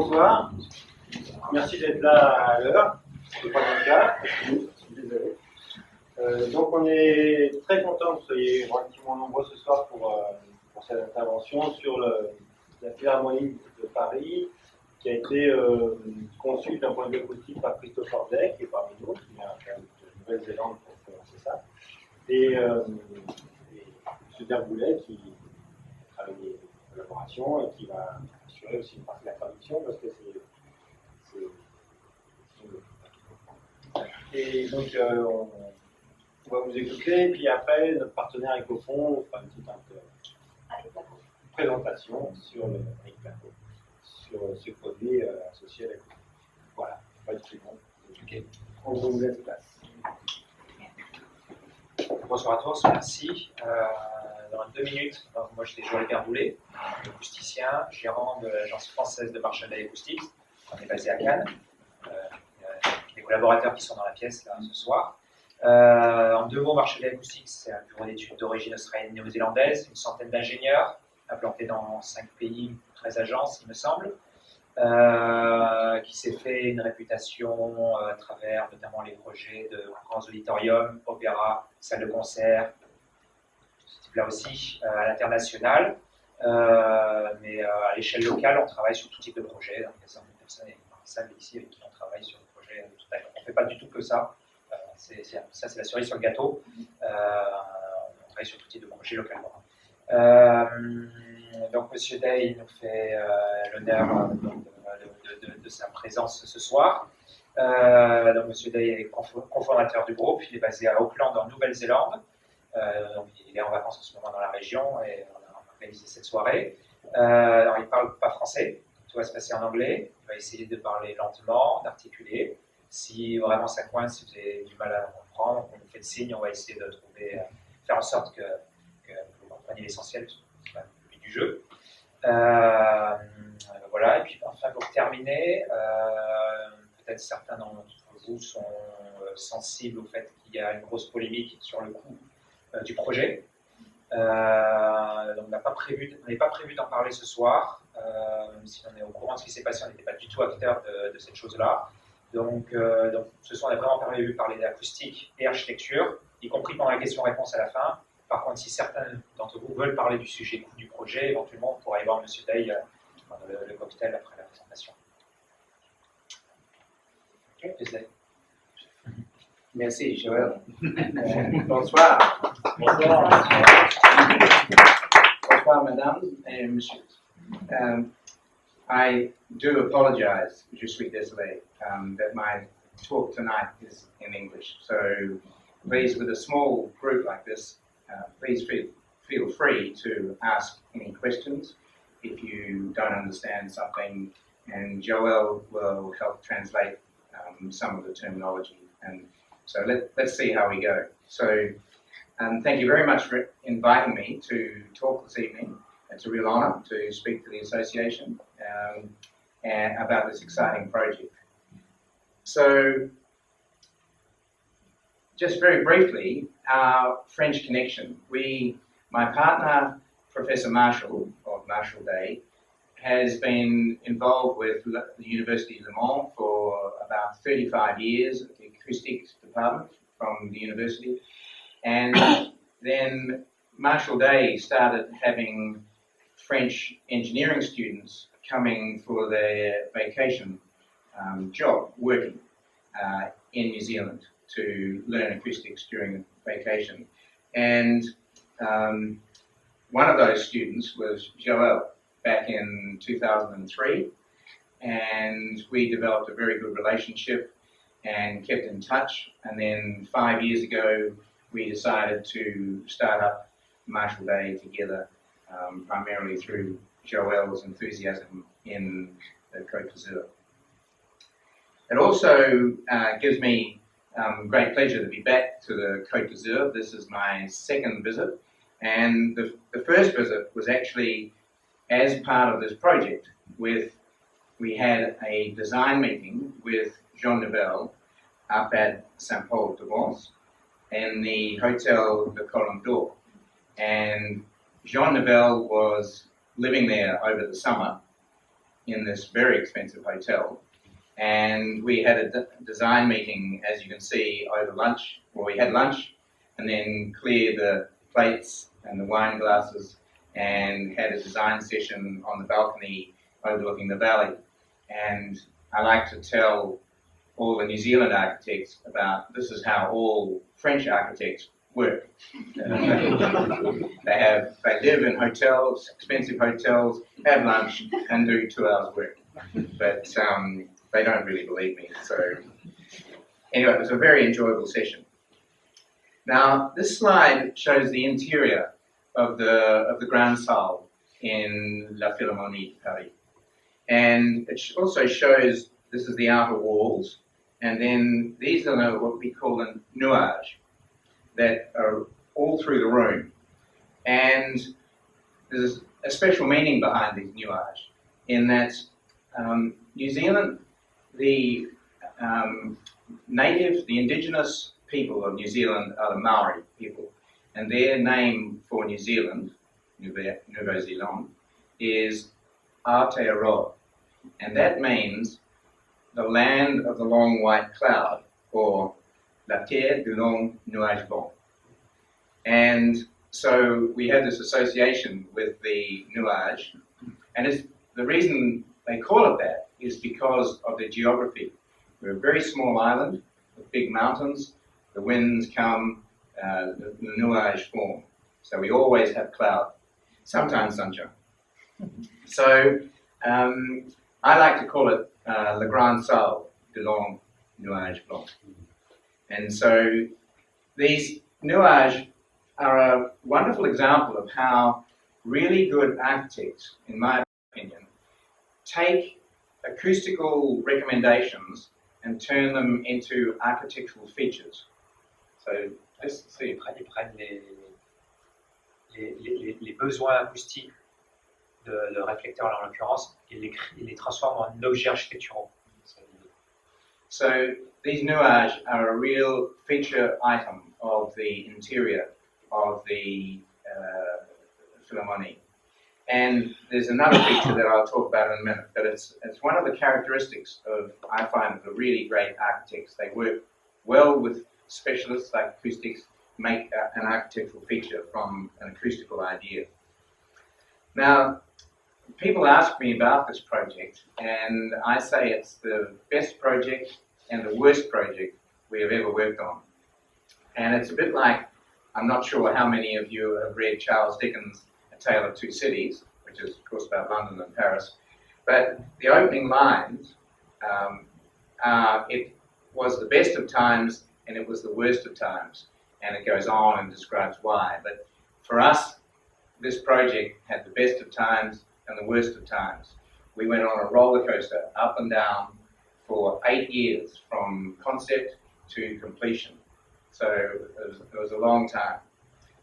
Bonsoir, merci d'être là à l'heure, c'est pas mon cas, désolé. Donc on est très content que vous soyez relativement nombreux ce soir pour cette intervention sur la Philharmonie de Paris, qui a été conçue d'un point de vue acoustique par Christopher Beck et parmi nous, qui vient de Nouvelle-Zélande pour commencer ça, et M. Derboulet qui a travaillé en collaboration et qui va assurer aussi une partie de la traduction parce que c'est et donc on va vous écouter, et puis après notre partenaire Ecofond fera une petite présentation sur ce produit associé à la coupe. Voilà, pas de bon. Okay. On vous laisse place. Bonsoir à tous, merci. Dans 2 minutes, donc, moi je suis Joël Derboulet, acousticien, gérant de l'agence française de marchandise acoustique. On est basé à Cannes. Les collaborateurs qui sont dans la pièce là, ce soir. En 2 mots, Marchandise acoustique, c'est un bureau d'études d'origine australienne et néo-zélandaise, une centaine d'ingénieurs, implantés dans 5 pays, 13 agences, il me semble, qui s'est fait une réputation à travers notamment les projets de grands auditoriums, opéras, salles de concert, ce type-là aussi, à l'international. Mais à l'échelle locale, on travaille sur tout type de projets. Donc, il y a certaines personnes dans la salle ici avec qui on travaille sur des projets. On ne fait pas du tout que ça. Ça, c'est la cerise sur le gâteau. On travaille sur tout type de projets localement. Donc, M. Day nous fait l'honneur de sa présence ce soir. Donc, M. Day est cofondateur du groupe. Il est basé à Auckland, en Nouvelle-Zélande. Donc, il est en vacances en ce moment dans la région et on a organisé cette soirée. Alors, il ne parle pas français. Tout va se passer en anglais. Il va essayer de parler lentement, d'articuler. Si vraiment ça coince, si vous avez du mal à comprendre, on nous fait le signe, on va essayer de trouver, faire en sorte que vous compreniez l'essentiel du jeu. Voilà, et puis enfin pour terminer, peut-être certains d'entre vous sont sensibles au fait qu'il y a une grosse polémique sur le coût du projet. Donc on n'avait pas prévu d'en parler ce soir, même si on est au courant de ce qui s'est passé, on n'était pas du tout acteur de cette chose-là. Donc ce soir, on a vraiment prévu de parler d'acoustique et architecture, y compris pendant la question-réponse à la fin. Par contre, si certains d'entre vous veulent parler du sujet coût du projet, éventuellement, on pourra y voir M. Day pendant le cocktail après la présentation. Merci, Joël. Bonsoir. Bonsoir. Bonsoir, madame et monsieur. I do apologize, je suis désolé, that my talk tonight is in English. So please, with a small group like this, please feel free to ask any questions if you don't understand something, and Joel will help translate some of the terminology. And so let's see how we go. So thank you very much for inviting me to talk this evening. It's a real honour to speak to the association and about this exciting project. So, just very briefly, our French connection. My partner, Professor Marshall, of Marshall Day, has been involved with the University of Le Mans for about 35 years at the acoustics department from the university. And then Marshall Day started having French engineering students coming for their vacation job, working in New Zealand to learn acoustics during vacation. And one of those students was Joel back in 2003, and we developed a very good relationship and kept in touch. And then 5 years ago, we decided to start up Marshall Day together, primarily through Joel's enthusiasm in the Côte d'Azur. It also gives me great pleasure to be back to the Côte d'Azur. This is my second visit, and the first visit was actually as part of this project. We had a design meeting with Jean Nouvel up at Saint-Paul-de-Vence in the Hotel de Colombe d'Or, and Jean Nouvel was living there over the summer, in this very expensive hotel. And we had a design meeting, as you can see, over lunch. Well, we had lunch and then cleared the plates and the wine glasses and had a design session on the balcony overlooking the valley. And I like to tell all the New Zealand architects about this is how all French architects work. They live in hotels, expensive hotels, have lunch, and do 2 hours work. But they don't really believe me. So anyway, it was a very enjoyable session. Now, this slide shows the interior of the Grand Salle in La Philharmonie de Paris. And it also shows, this is the outer walls, and then these are what we call the nuages that are all through the room. And there's a special meaning behind these nuages in that New Zealand, the the indigenous people of New Zealand are the Maori people, and their name for New Zealand, Nouvelle-Zélande, is Aotearoa, and that means the land of the long white cloud, or la terre du long nuage blanc. And so we have this association with the nuage, and the reason they call it that is because of the geography. We're a very small island with big mountains. The winds come, the nuage form. So we always have cloud, sometimes sunshine. So I like to call it Le Grand Salle du Long Nuage Blanc. And so these nuages are a wonderful example of how really good architects, in my opinion, take acoustical recommendations and turn them into architectural features. So let's see. Ils prennent les besoins acoustiques de réflecteurs en l'occurrence et les transforment en objets architecturaux. So these nuages are a real feature item of the interior of the Philharmonie. And there's another feature that I'll talk about in a minute, but it's one of the characteristics of, I find, the really great architects. They work well with specialists like acoustics, make an architectural feature from an acoustical idea. Now, people ask me about this project, and I say it's the best project and the worst project we have ever worked on. And it's a bit like, I'm not sure how many of you have read Charles Dickens' A Tale of Two Cities, which is, of course, about London and Paris. But the opening lines, it was the best of times and it was the worst of times. And it goes on and describes why. But for us, this project had the best of times and the worst of times. We went on a roller coaster up and down for 8 years from concept to completion. So it was a long time,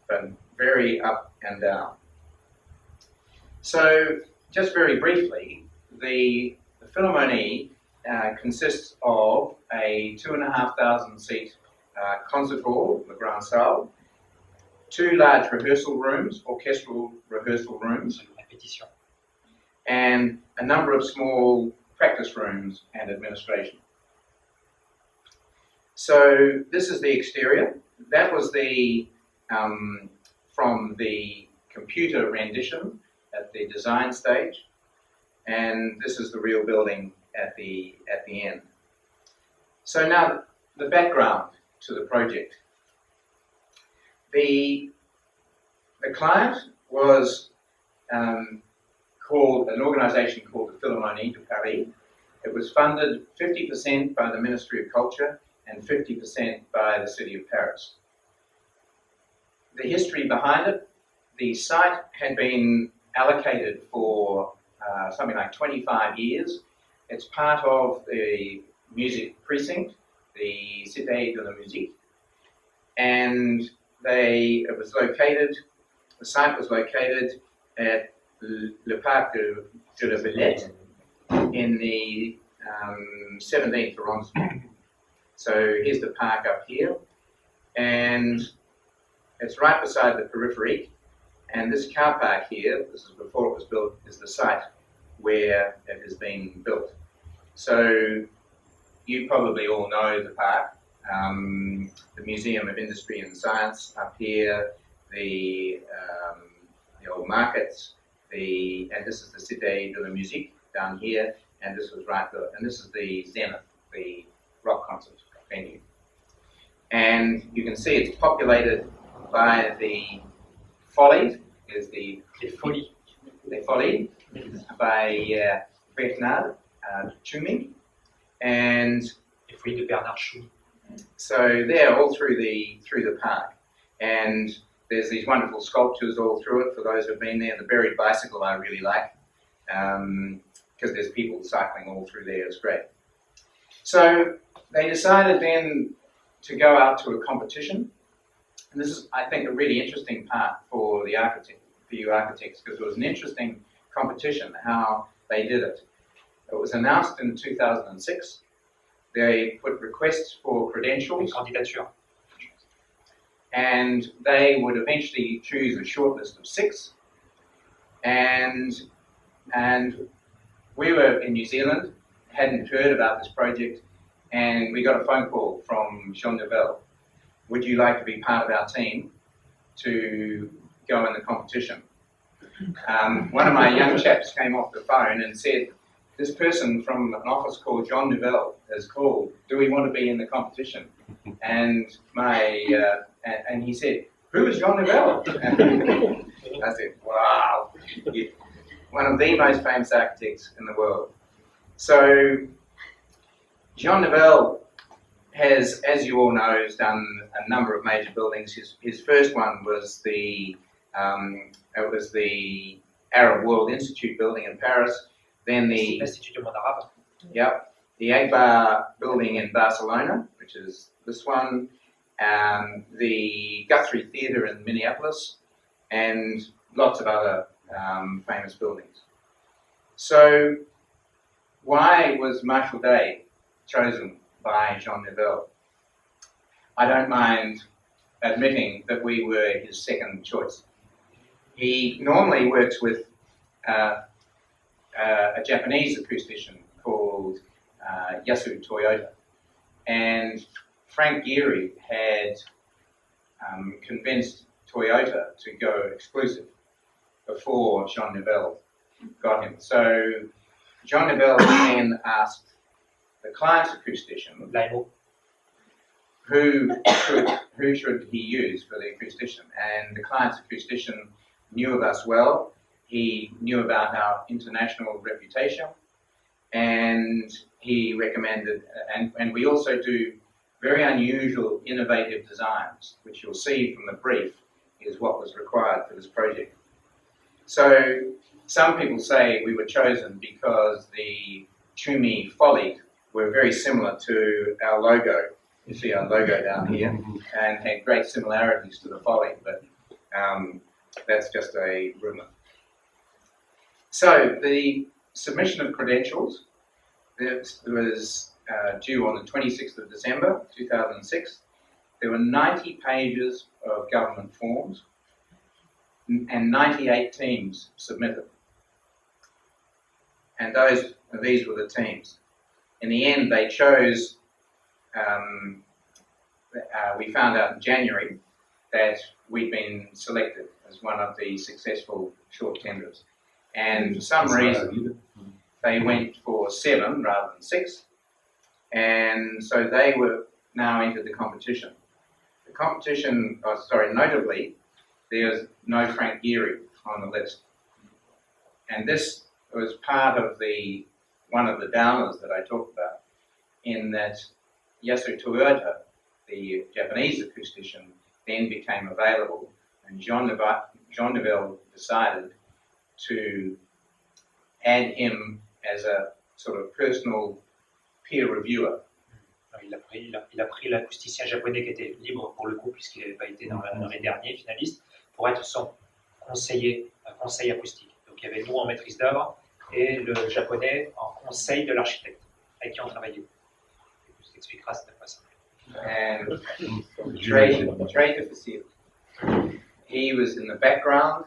but very up and down. So just very briefly, the Philharmonie consists of a 2,500 seat concert hall, the Grand Salle, 2 large rehearsal rooms, orchestral rehearsal rooms, and a number of small practice rooms and administration. So this is the exterior. That was the from the computer rendition at the design stage, and this is the real building at the end. So now the background to the project. The client was called an organisation called the Philharmonie de Paris. It was funded 50% by the Ministry of Culture and 50% by the City of Paris. The history behind it, the site had been allocated for something like 25 years. It's part of the music precinct, the Cité de la Musique, and the site was located at Le Parc de la Villette in the 17th arrondissement. So here's the park up here, and it's right beside the periphery. And this car park here, this is before it was built, is the site where it has been built. So you probably all know the park, the Museum of Industry and Science up here, the old markets, and this is the Cité de la Musique down here, and this was and this is the Zenith, the rock concert venue. And you can see it's populated by the Folies, Les Folies. Les Folies, by Bernard Tschumi, and Les Folies de Bernard Tschumi. so they're all through the park, and there's these wonderful sculptures all through it. For those who've been there, the buried bicycle I really like, because there's people cycling all through there. It's great. So they decided then to go out to a competition, and this is, I think, a really interesting part for you architects, because it was an interesting competition how they did it. It was announced in 2006. They put requests for credentials, Candidature. and they would eventually choose a short list of 6. And we were in New Zealand, hadn't heard about this project, and we got a phone call from Jean Nouvel. Would you like to be part of our team to go in the competition? One of my young chaps came off the phone and said, this person from an office called Jean Nouvel has called. Do we want to be in the competition? And and he said, who is Jean Nouvel? I said, wow, one of the most famous architects in the world. So Jean Nouvel has, as you all know, has done a number of major buildings. His first one was the Arab World Institute building in Paris. Then the Agbar building in Barcelona, which is this one, the Guthrie Theatre in Minneapolis, and lots of other famous buildings. So why was Marshall Day chosen by Jean Nouvel? I don't mind admitting that we were his second choice. He normally works with a Japanese acoustician called Yasu Toyota, and Frank Gehry had convinced Toyota to go exclusive before Jean Nouvel got him. So Jean Nouvel then asked the client's acoustician who should he use for the acoustician, and the client's acoustician knew of us well. He knew about our international reputation, and he recommended, and we also do very unusual, innovative designs, which you'll see from the brief is what was required for this project. So some people say we were chosen because the Tschumi Folies were very similar to our logo. You see our logo down here, and had great similarities to the Folies, but that's just a rumour. So the submission of credentials was due on the 26th of December 2006. There were 90 pages of government forms and 98 teams submitted. And these were the teams. In the end, they chose, we found out in January that we'd been selected as one of the successful short tenders. And for some reason, they went for 7 rather than 6. And so they were now entered the competition. The competition, notably, there's no Frank Gehry on the list. And this was part of one of the downers that I talked about, in that Yasu Toyota, the Japanese acoustician, then became available, and Jean Nouvel decided to add him as a sort of personal peer reviewer. Il a pris l'acousticien japonais qui était libre pour le coup, puisqu'il n'avait pas été dans les derniers finalistes, pour être son conseiller acoustique. Donc il y avait nous en maîtrise d'œuvre et le japonais en conseil de l'architecte avec qui on travaillait. Je t'expliquerai, c'était pas simple. And Drake Facile. He was in the background,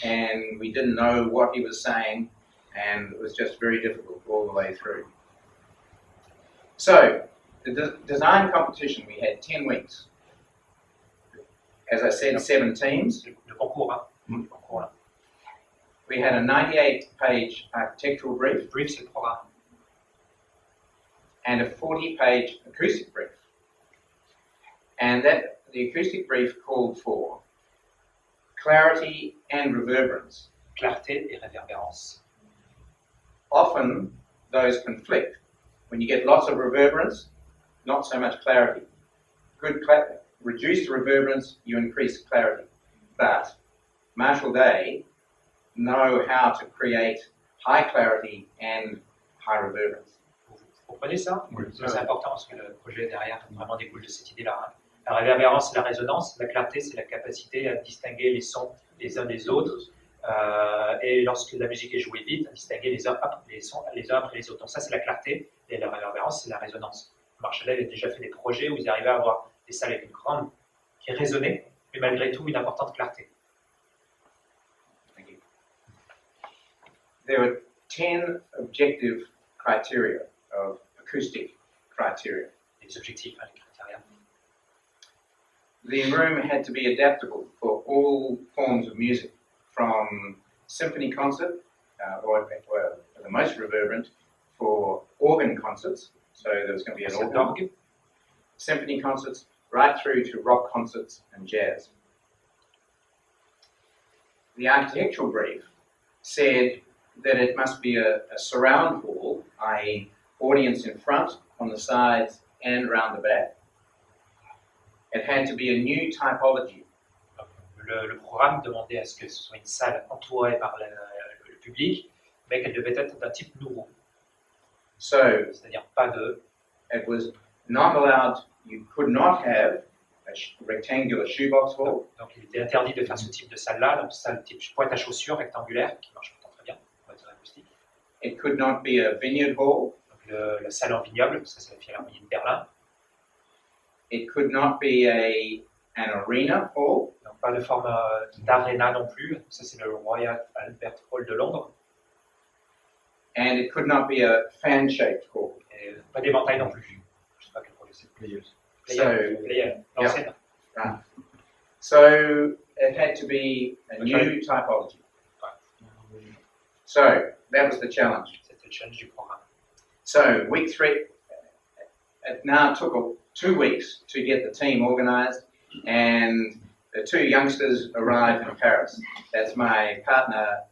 and we didn't know what he was saying, and it was just very difficult all the way through. So, the design competition, we had 10 weeks. As I said, 7 teams. Le concours, hein. Le concours, là. We had a 98-page architectural brief. Brief, c'est le programme. And a 40-page acoustic brief. And the acoustic brief called for clarity and reverberance. Clarté et réverbérance. Often those conflict. When you get lots of reverberance, not so much clarity. Reduce the reverberance, you increase clarity. But Marshall Day know how to create high clarity and high reverberance. Vous comprenez ça? Oui. C'est important parce que le projet derrière vraiment découle de cette idée-là. Hein. La réverbérance, c'est la résonance. La clarté, c'est la capacité à distinguer les sons les uns des autres. Et lorsque la musique est jouée vite, à distinguer les sons les uns après les autres. Donc ça, c'est la clarté. Et la réverbérance, c'est la résonance. Marshall a déjà fait des projets où ils arrivaient à avoir des salles avec une grande qui résonnait, mais malgré tout une importante clarté. Thank you. There were 10 objective criteria of acoustic criteria. Les objectifs, hein, les critères. The room had to be adaptable for all forms of music, from symphony concert, or the most reverberant, for organ concerts. So there was going to be an organ. Symphony concerts, right through to rock concerts and jazz. The architectural brief said that it must be a surround hall, i.e. audience in front, on the sides and around the back. It had to be a new typology. Le programme demandait à ce que ce soit une salle entourée par le public, mais qu'elle devait être d'un type nouveau. So, c'est-à-dire pas de... It was not allowed, you could not have a rectangular shoebox hall. Donc il était interdit de faire ce type de salle-là, donc salle type pointe à chaussures rectangulaire, qui marche pourtant très bien, pour être acoustique. It could not be a vineyard hall. Donc la salle en vignoble, ça c'est la Philharmonie de Berlin. It could not be an arena hall. Donc pas de forme d'aréna non plus, ça c'est le Royal Albert Hall de Londres. And it could not be a fan-shaped hall. Et pas d'éventail non plus. Je sais pas quel rôle c'est. Players. L'ancienne. Yeah. So it had to be a new typology. So that was the challenge. C'était le challenge du programme. So week 3, it now took 2 weeks to get the team organised, and the 2 youngsters arrived in Paris. That's my partner,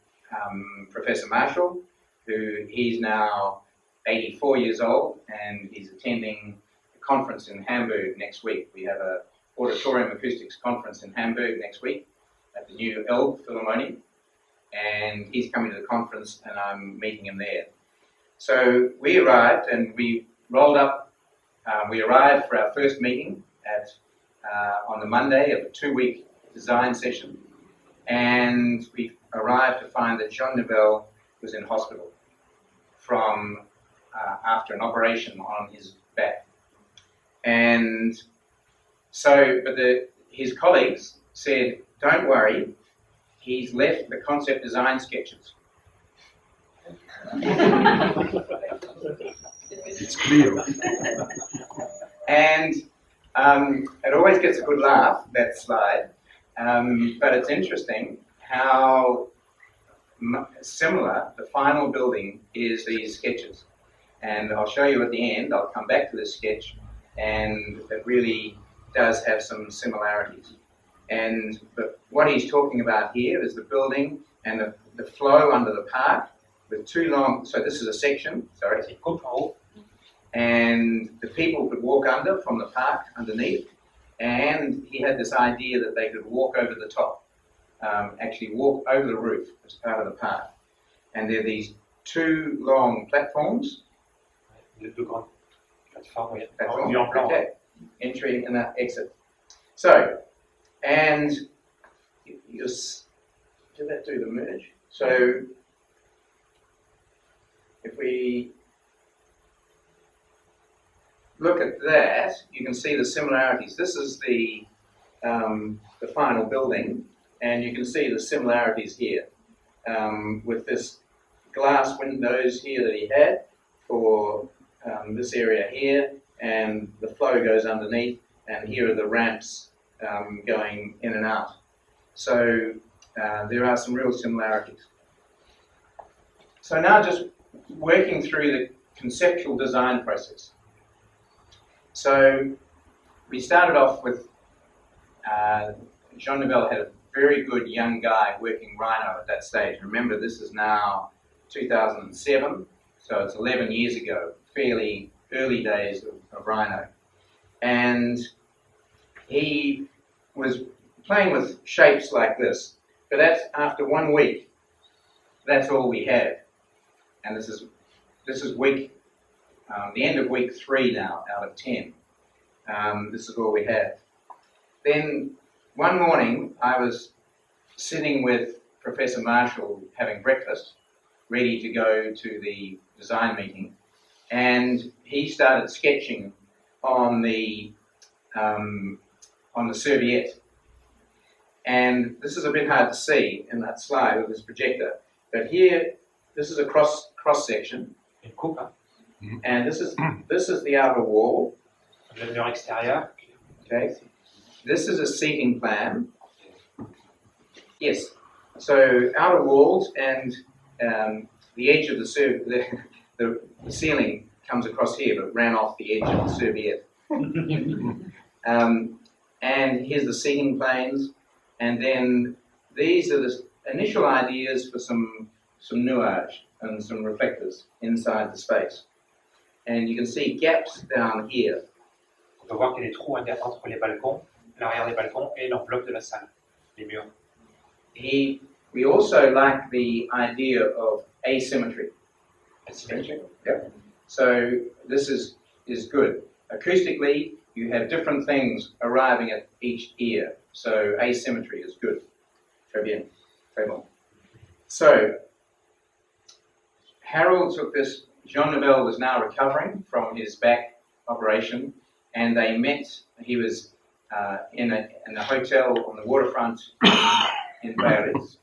Professor Marshall, who he's now 84 years old, and he's attending a conference in Hamburg next week. We have a auditorium acoustics conference in Hamburg next week at the new Philharmonie, and he's coming to the conference and I'm meeting him there. So we arrived and we rolled up, we arrived for our first meeting on the Monday of a 2-week design session, and we arrived to find that Jean Nouvel was in hospital from after an operation on his back. And so, but his colleagues said, don't worry, he's left the concept design sketches. It's clear. And it always gets a good laugh, that slide, but it's interesting how similar the final building is these sketches. And I'll show you at the end, I'll come back to this sketch, and it really does have some similarities. But what he's talking about here is the building and the flow under the park with 2 long, so this is a section, sorry, and the people could walk under from the park underneath, and he had this idea that they could walk over the top, actually walk over the roof as part of the park. And there are these 2 long platforms. Okay. Entry and exit. So, and did that do the merge? So, if we look at that, you can see the similarities. This is the final building, and you can see the similarities here with this glass windows here that he had for this area here, and the flow goes underneath, and here are the ramps going in and out. So there are some real similarities. So now just working through the conceptual design process. So we started off with Jean Nouvel had a very good young guy working Rhino at that stage. Remember, this is now 2007, so it's 11 years ago, fairly early days of Rhino. And he was playing with shapes like this, but that's after 1 week. That's all we had, and this is week, the end of week 3 now out of 10. This is all we had. Then one morning I was sitting with Professor Marshall having breakfast, ready to go to the design meeting, and he started sketching on the serviette. And this is a bit hard to see in that slide with this projector, but here, this is a cross section, and this is the outer wall. Le mur extérieur. Okay, this is a seating plan. Yes, so outer walls, and the edge of the ceiling comes across here, but ran off the edge of the serviette. And here's the seating planes, and then these are the initial ideas for some nuage and some reflectors inside the space. And you can see gaps down here. On peut voir qu'il y a des trous entre les balcons, l'arrière des balcons et l'enveloppe de la salle, les murs. We also like the idea of asymmetry. Asymmetry. Yep. So this is good. Acoustically, you have different things arriving at each ear. So asymmetry is good. Très bien. Très bon. So Harold took this. Jean Nouvel was now recovering from his back operation, and they met. He was in a hotel on the waterfront in Paris,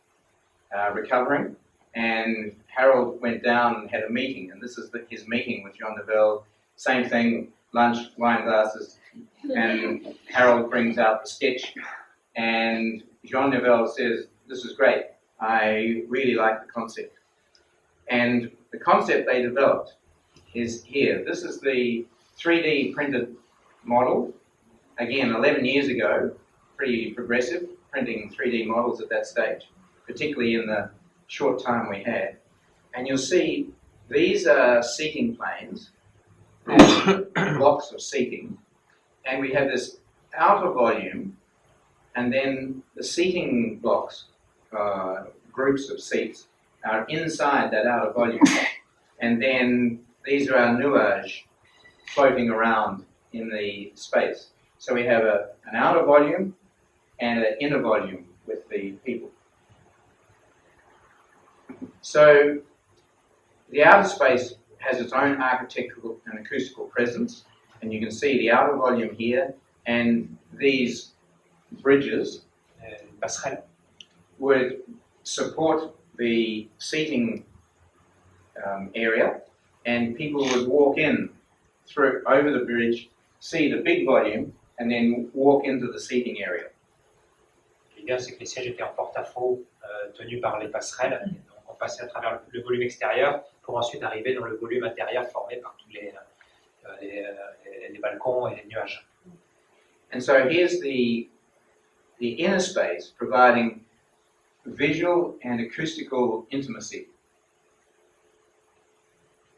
recovering, and Harold went down and had a meeting, and this is his meeting with Jean Nouvel. Same thing, lunch, wine glasses, and Harold brings out the sketch, and Jean Nouvel says, "This is great, I really like the concept." And the concept they developed is here. This is the 3D printed model. Again, 11 years ago, pretty progressive, printing 3D models at that stage, particularly in the short time we had. And you'll see these are seating planes, blocks of seating, and we have this outer volume, and then the seating blocks, groups of seats, are inside that outer volume. And then these are our nuage floating around in the space. So we have an outer volume and an inner volume with the people. So the outer space has its own architectural and acoustical presence, and you can see the outer volume here, and these bridges would support the seating area, and people would walk in through over the bridge, see the big volume, and then walk into the seating area. L'idée, c'est que les sièges étaient en porte-à-faux tenus par les passerelles. Donc on passait à travers le volume extérieur pour ensuite arriver dans le volume intérieur formé par tous les balcons et les nuages. And so here's the inner space providing visual and acoustical intimacy.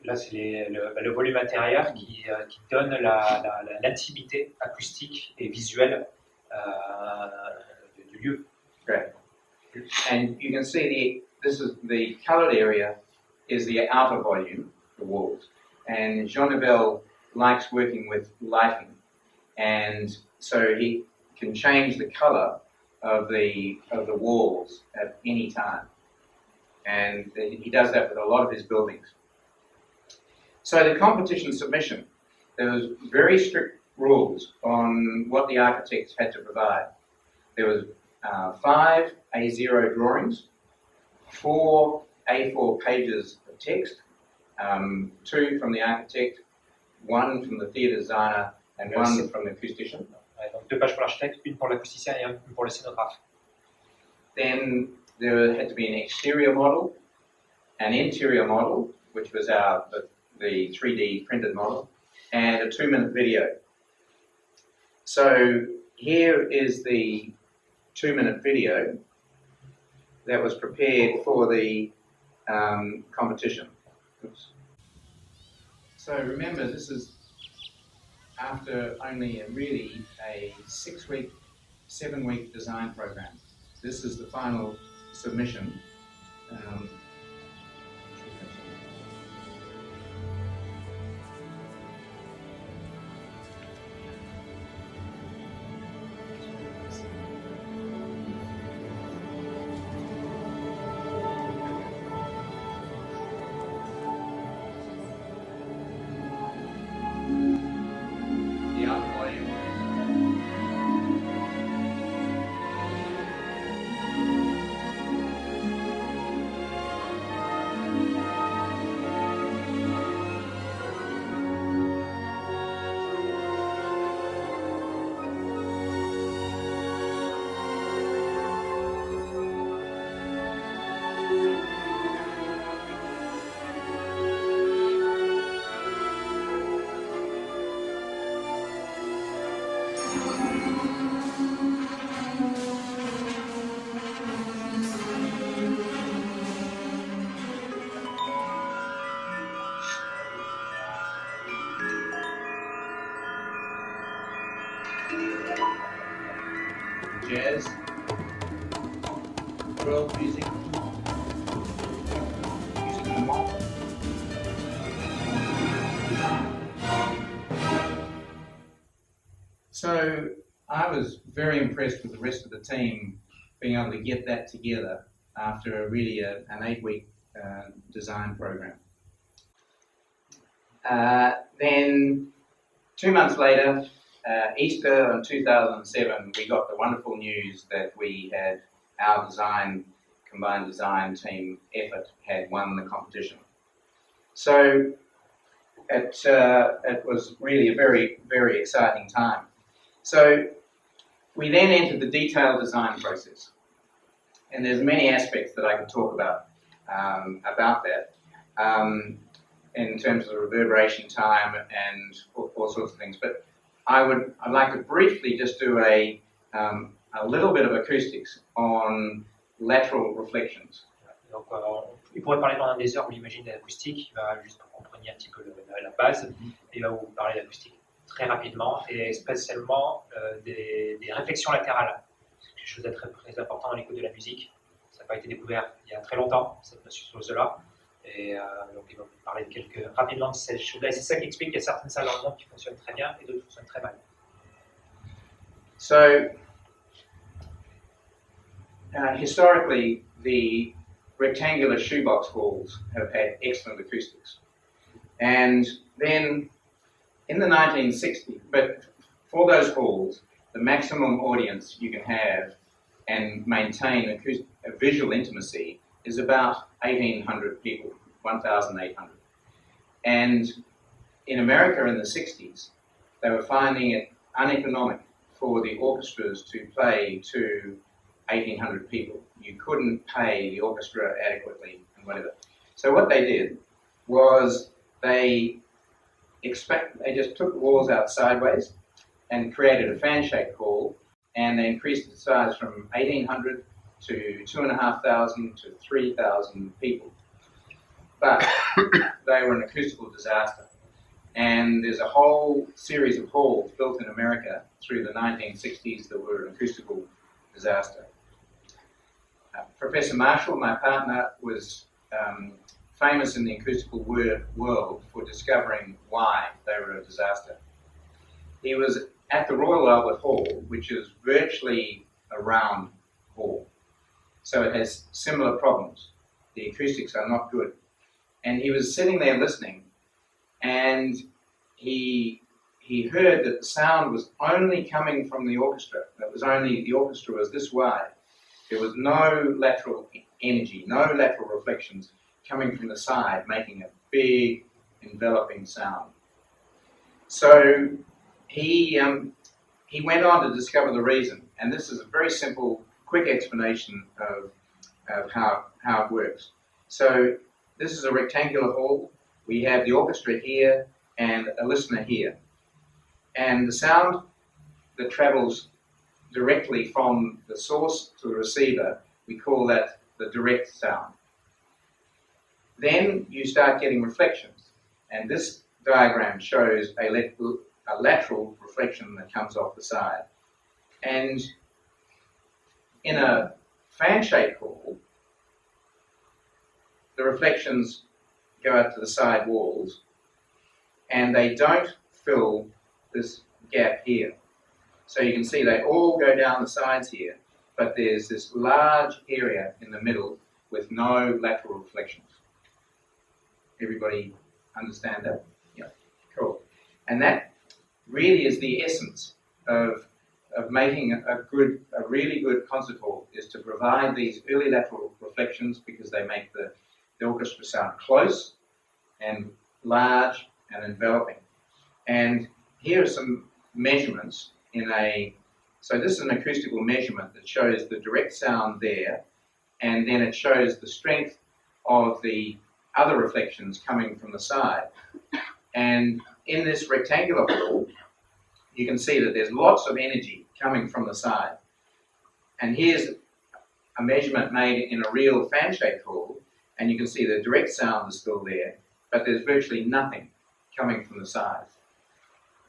Là, c'est le volume intérieur qui donne l'intimité acoustique et visuelle du lieu. Great. And you can see this is the coloured area is the outer volume, the walls. And Jean Nouvel likes working with lighting, and so he can change the colour of the walls at any time. And he does that with a lot of his buildings. So the competition submission, there was very strict rules on what the architects had to provide. There was 5 A0 drawings, 4 A4 pages of text, 2 from the architect, 1 from the theatre designer, and 1 from the acoustician. Ouais, donc 2 pages pour l'architecte, une pour l'acousticien et une pour le scénographe. Then there had to be an exterior model, an interior model, which was the 3D printed model, and a 2-minute video. So here is the 2-minute video that was prepared for the competition. Oops. So remember, this is after only a 6-week, 7-week design program. This is the final submission. The up volume. Jazz, world music, music normal. So I was very impressed with the rest of the team being able to get that together after an 8-week design program. Then 2 months later, Easter in 2007, we got the wonderful news that we had our combined design team effort had won the competition. So it was really a very, very exciting time. So we then entered the detailed design process. And there's many aspects that I could talk about that in terms of reverberation time and all sorts of things. But I'd like to briefly just do a little bit of acoustics on lateral reflections. Donc, il pourrait parler pendant des heures, on l'imagine, d'acoustique. Il va juste pour comprendre un petit peu la base. Il va vous parler d'acoustique très rapidement et spécialement des réflexions latérales. C'est quelque chose de très important dans l'écoute de la musique. Ça n'a pas été découvert il y a très longtemps, cette chose-là. Et donc, il va vous parler rapidement de ces choses-là. Et c'est ça qui explique qu'il y a certaines salles dans le monde qui fonctionnent très bien et d'autres qui fonctionnent très mal. So, historically, the rectangular shoebox halls have had excellent acoustics. And then in the 1960s, but for those halls, the maximum audience you can have and maintain a visual intimacy is about 1,800 people, 1,800. And in America in the 60s, they were finding it uneconomic for the orchestras to play to 1,800 people. You couldn't pay the orchestra adequately and whatever. So what they did was they just took the walls out sideways and created a fan-shaped hall, and they increased the size from 1,800 to 2,500 to 3,000 people. But they were an acoustical disaster. And there's a whole series of halls built in America through the 1960s that were an acoustical disaster. Professor Marshall, my partner, was famous in the acoustical world for discovering why they were a disaster. He was at the Royal Albert Hall, which is virtually a round hall. So it has similar problems. The acoustics are not good. And he was sitting there listening, and he heard that the sound was only coming from the orchestra. The orchestra was this wide. There was no lateral energy, no lateral reflections coming from the side, making a big enveloping sound. So he went on to discover the reason, and this is a very simple, quick explanation of how it works. So this is a rectangular hall. We have the orchestra here and a listener here. And the sound that travels directly from the source to the receiver, we call that the direct sound. Then you start getting reflections, and this diagram shows a lateral reflection that comes off the side. And in a fan-shaped hall, the reflections go out to the side walls, and they don't fill this gap here. So you can see they all go down the sides here, but there's this large area in the middle with no lateral reflections. Everybody understand that? Yeah, cool. And that really is the essence of making a really good concert hall, is to provide these early lateral reflections, because they make the orchestra sound close and large and enveloping. And here are some measurements so this is an acoustical measurement that shows the direct sound there, and then it shows the strength of the other reflections coming from the side. And in this rectangular hall, you can see that there's lots of energy coming from the side. And here's a measurement made in a real fan-shaped hall, and you can see the direct sound is still there, but there's virtually nothing coming from the side.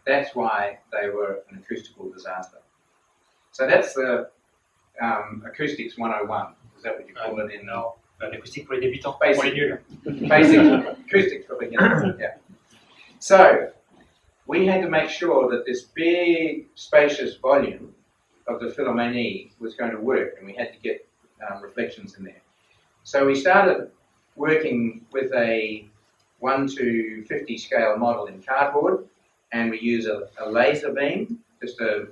That's why they were an acoustical disaster. So that's the Acoustics 101. Is that what you call it in? Non, l'acoustique pour les débutants, Basic. pour les nuls. Basic acoustics for beginners. Yeah. So we had to make sure that this big, spacious volume of the Philharmonie was going to work, and we had to get reflections in there. So we started working with a 1:50 scale model in cardboard, and we use a laser beam, just a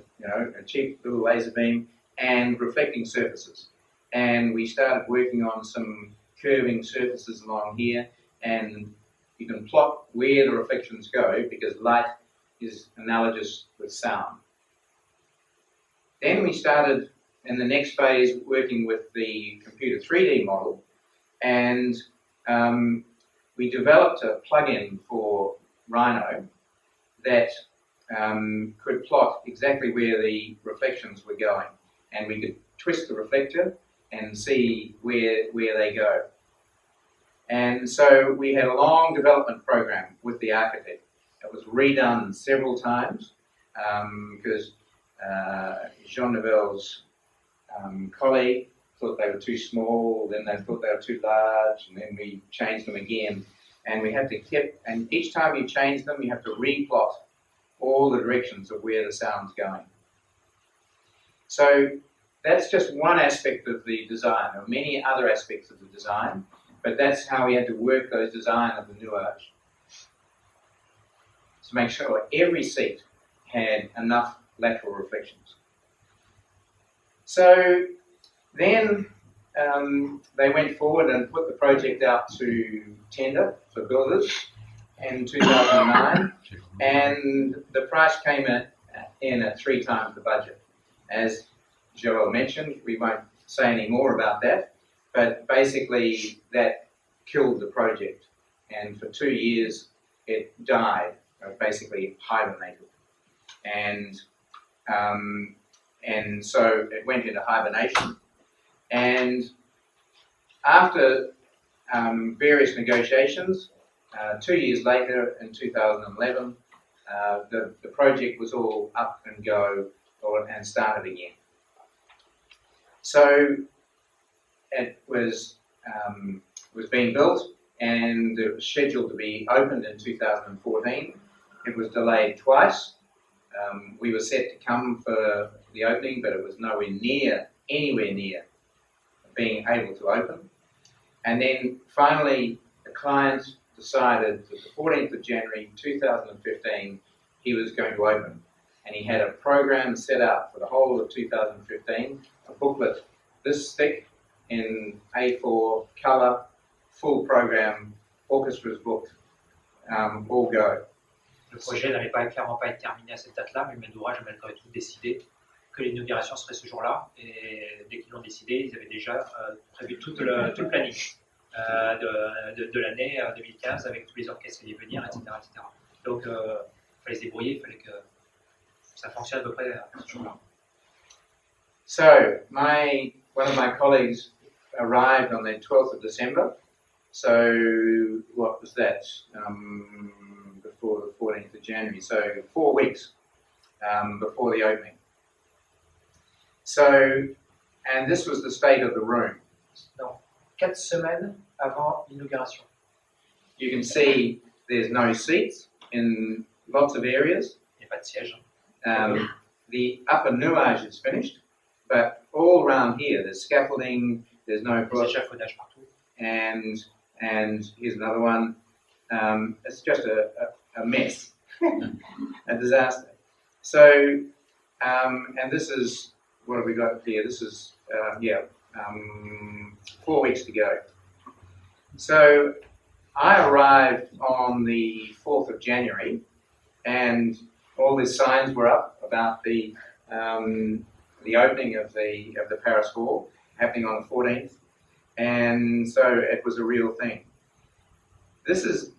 cheap little laser beam, and reflecting surfaces. And we started working on some curving surfaces along here, and you can plot where the reflections go, because light is analogous with sound. Then we started in the next phase working with the computer 3D model, and we developed a plugin for Rhino that could plot exactly where the reflections were going, and we could twist the reflector and see where they go. And so we had a long development program with the architect. It was redone several times because Jean Nouvel's colleague thought they were too small, then they thought they were too large, and then we changed them again. And we have to and each time you change them, you have to replot all the directions of where the sound's going. So that's just one aspect of the design. There are many other aspects of the design, but that's how we had to work those design of the Nuage. To make sure every seat had enough lateral reflections. So then they went forward and put the project out to tender for builders in 2009, and the price came in at 3 times the budget. As Joel mentioned, we won't say any more about that, but basically that killed the project, and for 2 years it died, basically hibernated. And so it went into hibernation. And after various negotiations, 2 years later, in 2011, the project was all up and go and started again. So it was being built, and it was scheduled to be opened in 2014. It was delayed twice. We were set to come for the opening, but it was anywhere near being able to open. And then finally, the client decided that the 14th of January 2015, he was going to open. And he had a program set up for the whole of 2015, a booklet this thick, in A4 colour, full program, orchestras booked, all go. Le projet n'allait clairement pas être terminé à cette date-là, mais le maître d'ouvrage a malgré tout décidé que l'inauguration serait ce jour-là. Et dès qu'ils l'ont décidé, ils avaient déjà prévu tout le planning de l'année 2015 avec tous les orchestres qui allaient venir, etc. etc. Donc, il fallait se débrouiller, il fallait que ça fonctionne à peu près ce jour-là. So, one of my colleagues arrived on the 12th of December. So, what was that? Before the 14th of January. So, 4 weeks before the opening. So, and this was the state of the room. Donc, 4 semaines avant l'inauguration. You can see there's no seats in lots of areas. Il n'y a pas de siège. The upper nuage is finished, but all around here there's scaffolding, there's no Des échafaudages partout. and here's another one. It's just a mess, a disaster. So, and this is, what have we got here? This is, 4 weeks to go. So, I arrived on the 4th of January, and all the signs were up about the opening of the Paris Hall happening on the 14th, and so it was a real thing. This is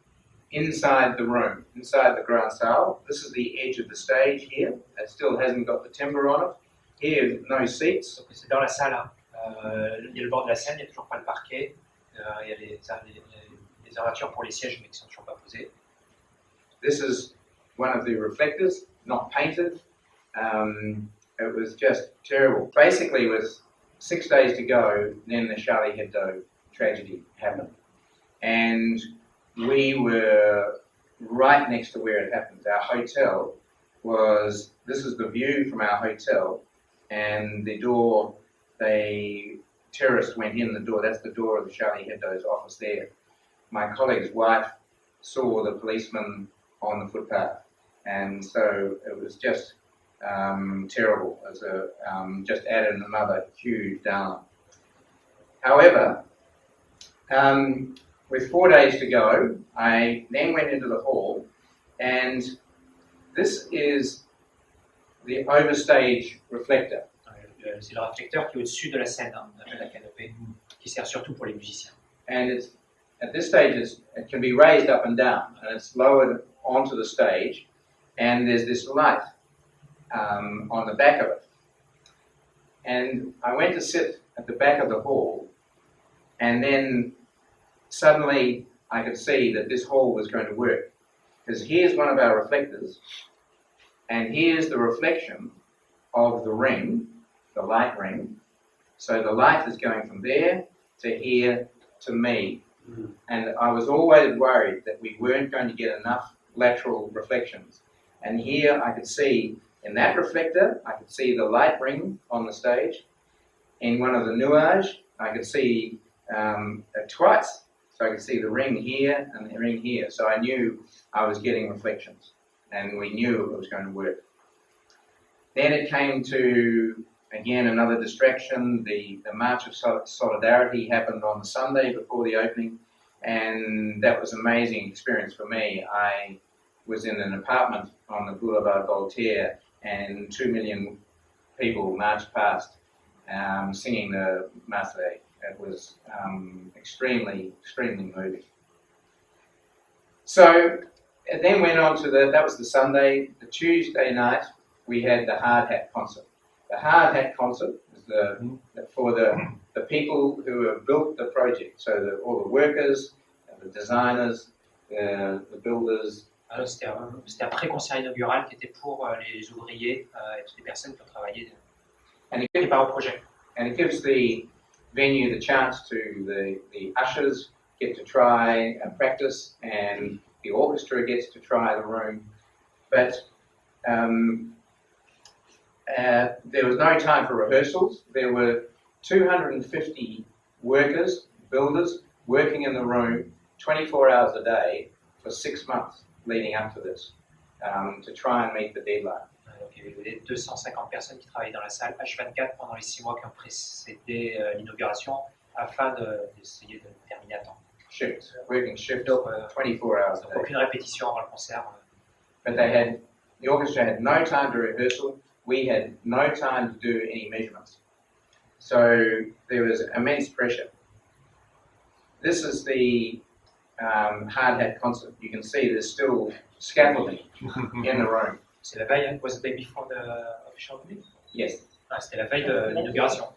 inside the room, inside the grand salle. This is the edge of the stage here. It still hasn't got the timber on it. Here, no seats. Donc, c'est dans la salle. Il y a le bord de la scène, il n'y a toujours pas le parquet. Il y a les armatures pour les sièges, mais qui ne sont toujours pas posées. This is one of the reflectors, not painted. It was just terrible. Basically, it was 6 days to go, then the Charlie Hebdo tragedy happened. And we were right next to where it happened. Our hotel was, this is the view from our hotel, and the door, the terrorist went in the door, that's the door of the Charlie Hebdo's office there. My colleague's wife saw the policeman on the footpath, and so it was just terrible. It was just added another huge downer. However, with 4 days to go, I then went into the hall, and this is the overstage reflector. C'est le réflecteur qui est au-dessus de la scène, on appelle la canopée, qui sert surtout pour les musiciens. And it's, at this stage, it can be raised up and down, and it's lowered onto the stage, and there's this light on the back of it. And I went to sit at the back of the hall, and then suddenly I could see that this hall was going to work. Because here's one of our reflectors, and here's the reflection of the ring, the light ring. So the light is going from there to here to me. And I was always worried that we weren't going to get enough lateral reflections. And here I could see, in that reflector, I could see the light ring on the stage. In one of the nuages, I could see twice. So I could see the ring here and the ring here. So I knew I was getting reflections, and we knew it was going to work. Then it came to, again, another distraction. The March of Solidarity happened on the Sunday before the opening, and that was an amazing experience for me. I was in an apartment on the Boulevard Voltaire, and 2 million people marched past singing the Marseillaise. It was extremely, extremely moving. So it then went on to that was the Sunday. The Tuesday night, we had the Hard Hat concert. The Hard Hat concert is for the people who have built the project. So all the workers, the designers, the builders. Alors, c'était un pré-concert inaugural qui était pour les ouvriers et toutes les personnes qui ont travaillé par au projet. And it gives the venue the chance to the ushers get to try and practice, and the orchestra gets to try the room. But there was no time for rehearsals. There were 250 workers, builders, working in the room 24 hours a day for 6 months leading up to this. to try and meet the deadline. Donc, il y avait 250 personnes qui travaillaient dans la salle H24 pendant les 6 mois qui ont précédé l'inauguration afin d'essayer de terminer à temps. Shifts, working shifts, Donc, 24 hours a donc day. aucune répétition avant le concert. But the orchestra had no time to rehearsal. We had no time to do any measurements. So there was immense pressure. This is the hard hat concert. You can see there's still scaffolding in the room. C'est la veille, was the day before the official meeting? Yes. Ah, c'était la veille de l'inauguration.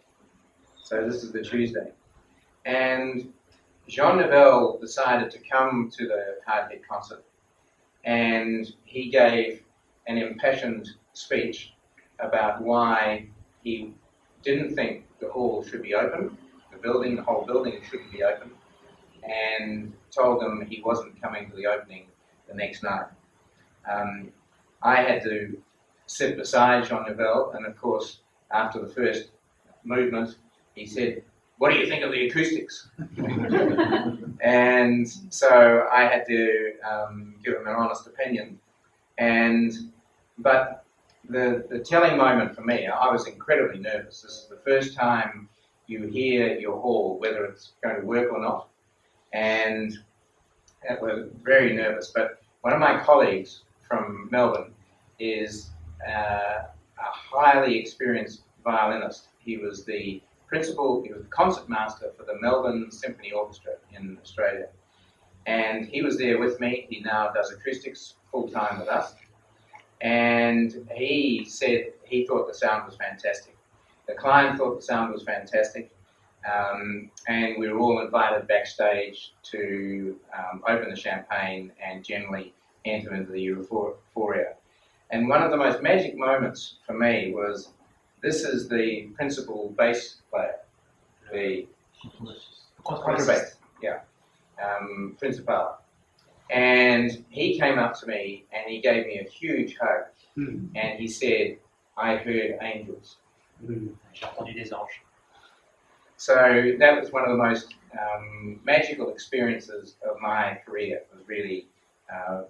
So this is the Tuesday. And Jean Nouvel decided to come to the hard hat concert, and he gave an impassioned speech about why he didn't think the hall should be open, the whole building shouldn't be open, and told them he wasn't coming to the opening the next night. I had to sit beside Jean Nouvel, and of course, after the first movement, he said, "What do you think of the acoustics?" And so I had to give him an honest opinion. But the telling moment for me, I was incredibly nervous. This is the first time you hear your hall, whether it's going to work or not. And I was very nervous. But one of my colleagues from Melbourne is a highly experienced violinist. He was the concertmaster for the Melbourne Symphony Orchestra in Australia. And he was there with me. He now does acoustics full-time with us. And he said he thought the sound was fantastic. The client thought the sound was fantastic. And we were all invited backstage to open the champagne and generally enter into the euphoria. And one of the most magic moments for me was, this is the principal bass player, the contrabass, principal. And he came up to me and he gave me a huge hug, and he said, "I heard angels." J'ai entendu des anges. So that was one of the most magical experiences of my career. It was really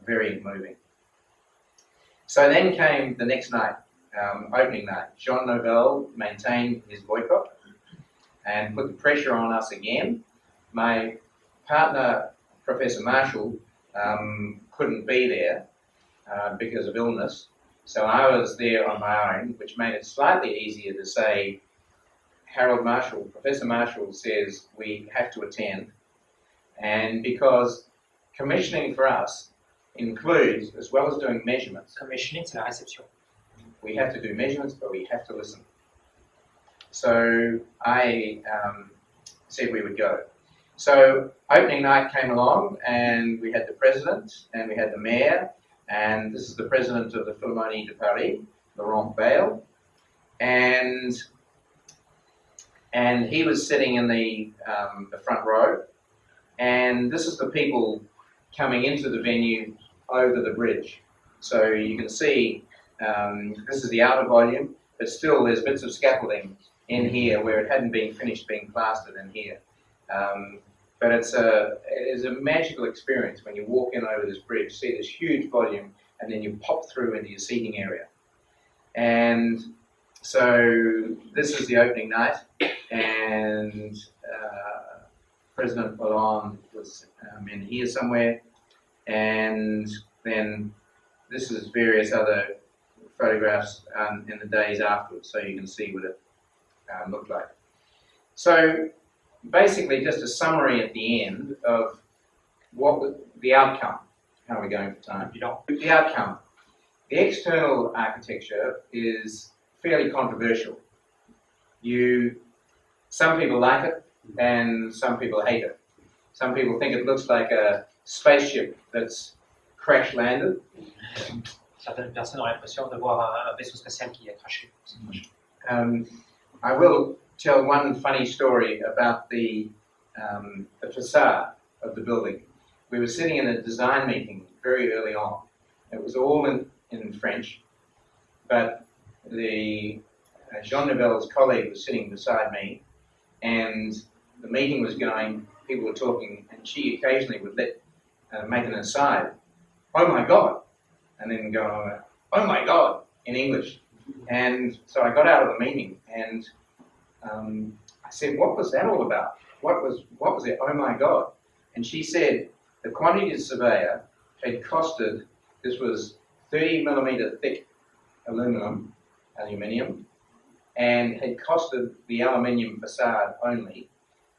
very moving. So then came the next night, opening night. Jean Nouvel maintained his boycott and put the pressure on us again. My partner, Professor Marshall, couldn't be there because of illness, so I was there on my own, which made it slightly easier to say, Professor Marshall says we have to attend, and because commissioning for us includes, as well as doing measurements, Commissioning, c'est la réception. we have to do measurements, but we have to listen. So I said we would go. So opening night came along, and we had the president, and we had the mayor, and this is the president of the Philharmonie de Paris, Laurent Bale, and he was sitting in the front row, and this is the people coming into the venue over the bridge. So you can see this is the outer volume, but still there's bits of scaffolding in here where it hadn't been finished being plastered in here. But it is a magical experience when you walk in over this bridge, see this huge volume, and then you pop through into your seating area. And so this is the opening night, and President Hollande was in here somewhere, and then this is various other photographs in the days afterwards, so you can see what it looked like. So basically just a summary at the end of what was the outcome. How are we going for time? The outcome. The external architecture is fairly controversial. Some people like it and some people hate it. Some people think it looks like a spaceship that's crash landed. Certaines personnes ont l'impression de voir un vaisseau spatial qui est craché. I will tell one funny story about the facade of the building. We were sitting in a design meeting very early on. It was all in French, but Jean Nouvel's colleague was sitting beside me, and the meeting was going, people were talking, and she occasionally would make an aside. "Oh my God, and then going, oh my God, in English. And so I got out of the meeting and I said, what was that all about? What was it? Oh my God. And she said, the quantity surveyor had costed, this was 30 millimeter thick aluminium, and had costed the aluminium facade only,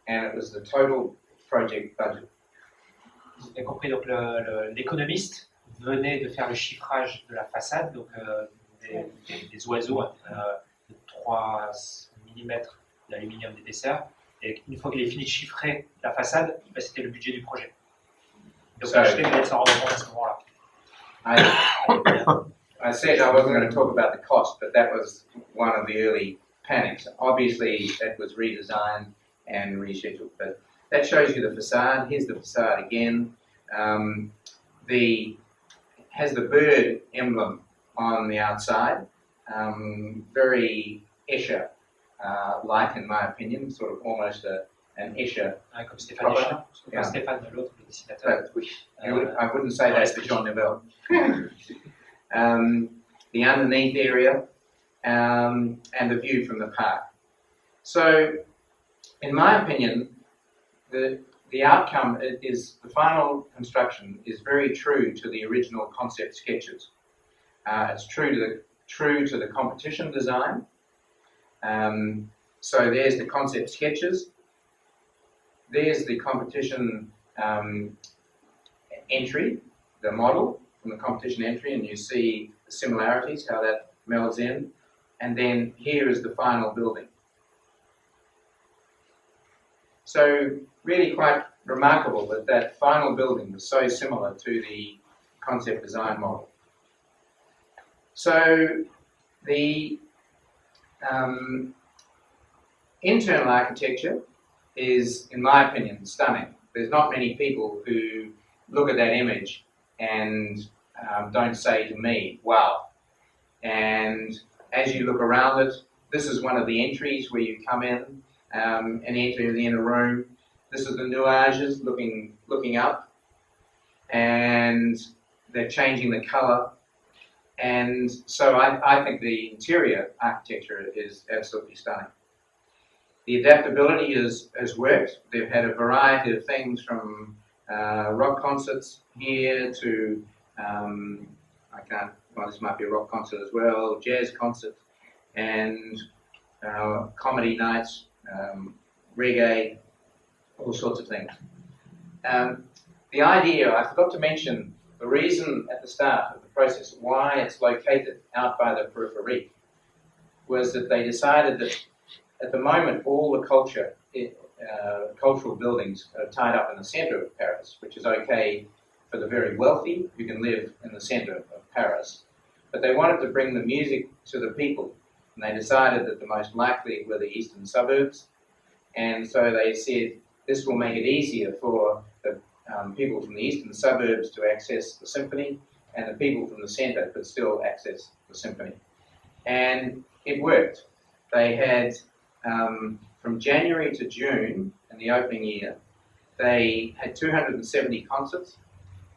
and it was the total project budget. Vous avez compris, donc l'économiste venait de faire le chiffrage de la façade, donc des oiseaux de 3 mm d'aluminium d'épaisseur, et une fois qu'il est fini de chiffrer la façade, c'était le budget du projet. Donc l'acheter devait s'en rendre compte à ce moment-là. I said I wasn't going to talk about the cost, but that was one of the early panics. Obviously, that was redesigned and rescheduled, but that shows you the facade. Here's the facade again. Has the bird emblem on the outside. Very Escher-like, in my opinion, sort of almost an Escher. Comme Stéphane Escher, yeah. Stéphane, l'autre, le dessinateur. I wouldn't say that for John Neville. The underneath area, and the view from the park. So, in my opinion, the outcome is the final construction is very true to the original concept sketches. It's true to the competition design. So there's the concept sketches. There's the competition entry, the model from the competition entry, and you see the similarities, how that melds in. And then here is the final building. So really quite remarkable that that final building was so similar to the concept design model. So the internal architecture is, in my opinion, stunning. There's not many people who look at that image and don't say to me, wow. And as you look around it, this is one of the entries where you come in and enter the inner room. This is the nuages looking up, and they're changing the colour. And so I think the interior architecture is absolutely stunning. The adaptability has worked. They've had a variety of things from rock concerts here to, this might be a rock concert as well, jazz concert, and comedy nights, reggae, all sorts of things. The idea, I forgot to mention, the reason at the start of the process why it's located out by the periphery was that they decided that at the moment all the cultural buildings are tied up in the centre of Paris, which is okay for the very wealthy who can live in the centre of Paris. But they wanted to bring the music to the people, and they decided that the most likely were the eastern suburbs, and so they said this will make it easier for the people from the eastern suburbs to access the symphony, and the people from the centre could still access the symphony. And it worked. They had, from January to June, in the opening year, they had 270 concerts.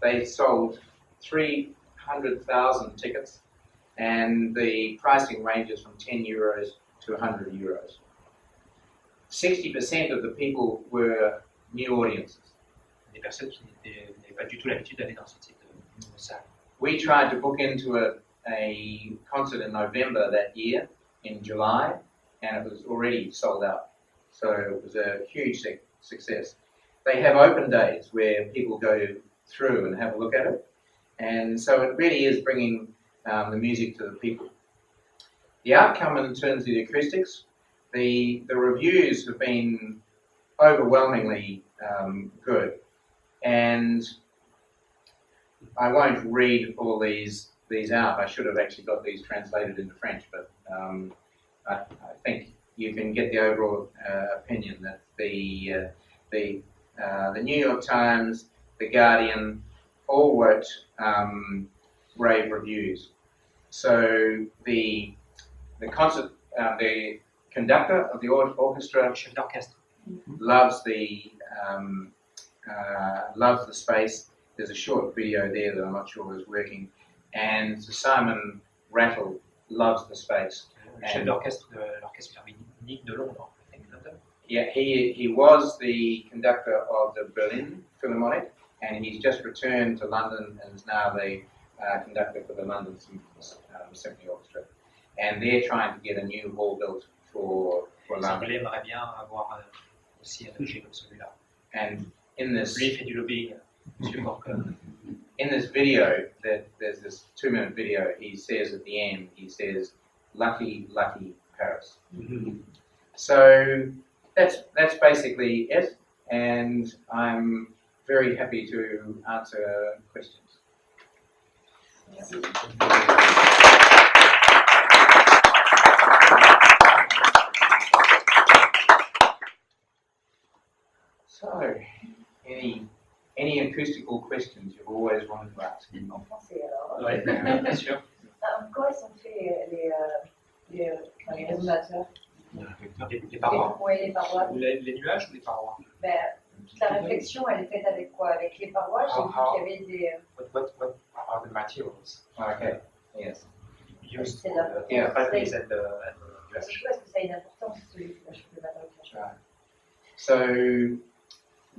They sold 300,000 tickets, and the pricing ranges from 10 euros to 100 euros. 60% of the people were new audiences. Des personnes qui n'avaient pas du tout l'habitude d'aller dans ce type de salle. We tried to book into a concert in November that year, in July, and it was already sold out. So it was a huge success. They have open days where people go through and have a look at it, and so it really is bringing the music to the people. The outcome in terms of the acoustics, the reviews have been overwhelmingly good, and I won't read all these out. I should have actually got these translated into French, but I think you can get the overall opinion that the New York Times, the Guardian, all wrote rave reviews. So the concert, the conductor of the orchestra, Chef d'orchestre, loves the space. There's a short video there that I'm not sure is working. and Simon Rattle loves the space. Le chef d'orchestre de l'orchestre philharmonique de Londres, I think, London. Yeah, he was the conductor of the Berlin Philharmonic, and he's just returned to London and is now the conductor for the London Symphony Orchestra. And they're trying to get a new hall built for London. Il aimerait bien avoir aussi un objet comme celui-là. And in this, Lui, il fait du lobbying. in this video, there's this 2-minute video, he says at the end, he says, "Lucky, lucky Paris." So that's basically it, and I'm very happy to answer questions. So, any acoustical questions you've always wanted to ask? En français alors. Oui, bien sûr. Comment ils sont faits les résonateurs? Les parois. Oui, les parois. Les nuages ou les parois? Ben, toute la réflexion, elle est faite avec quoi? Avec les parois. J'ai vu qu'il y avait des. What are the materials Okay, yes. used C'est for la- the batteries and the Parce que je vois, est-ce que ça a une importance, celui qui va chauffer le matériau qui va chauffer? Right. So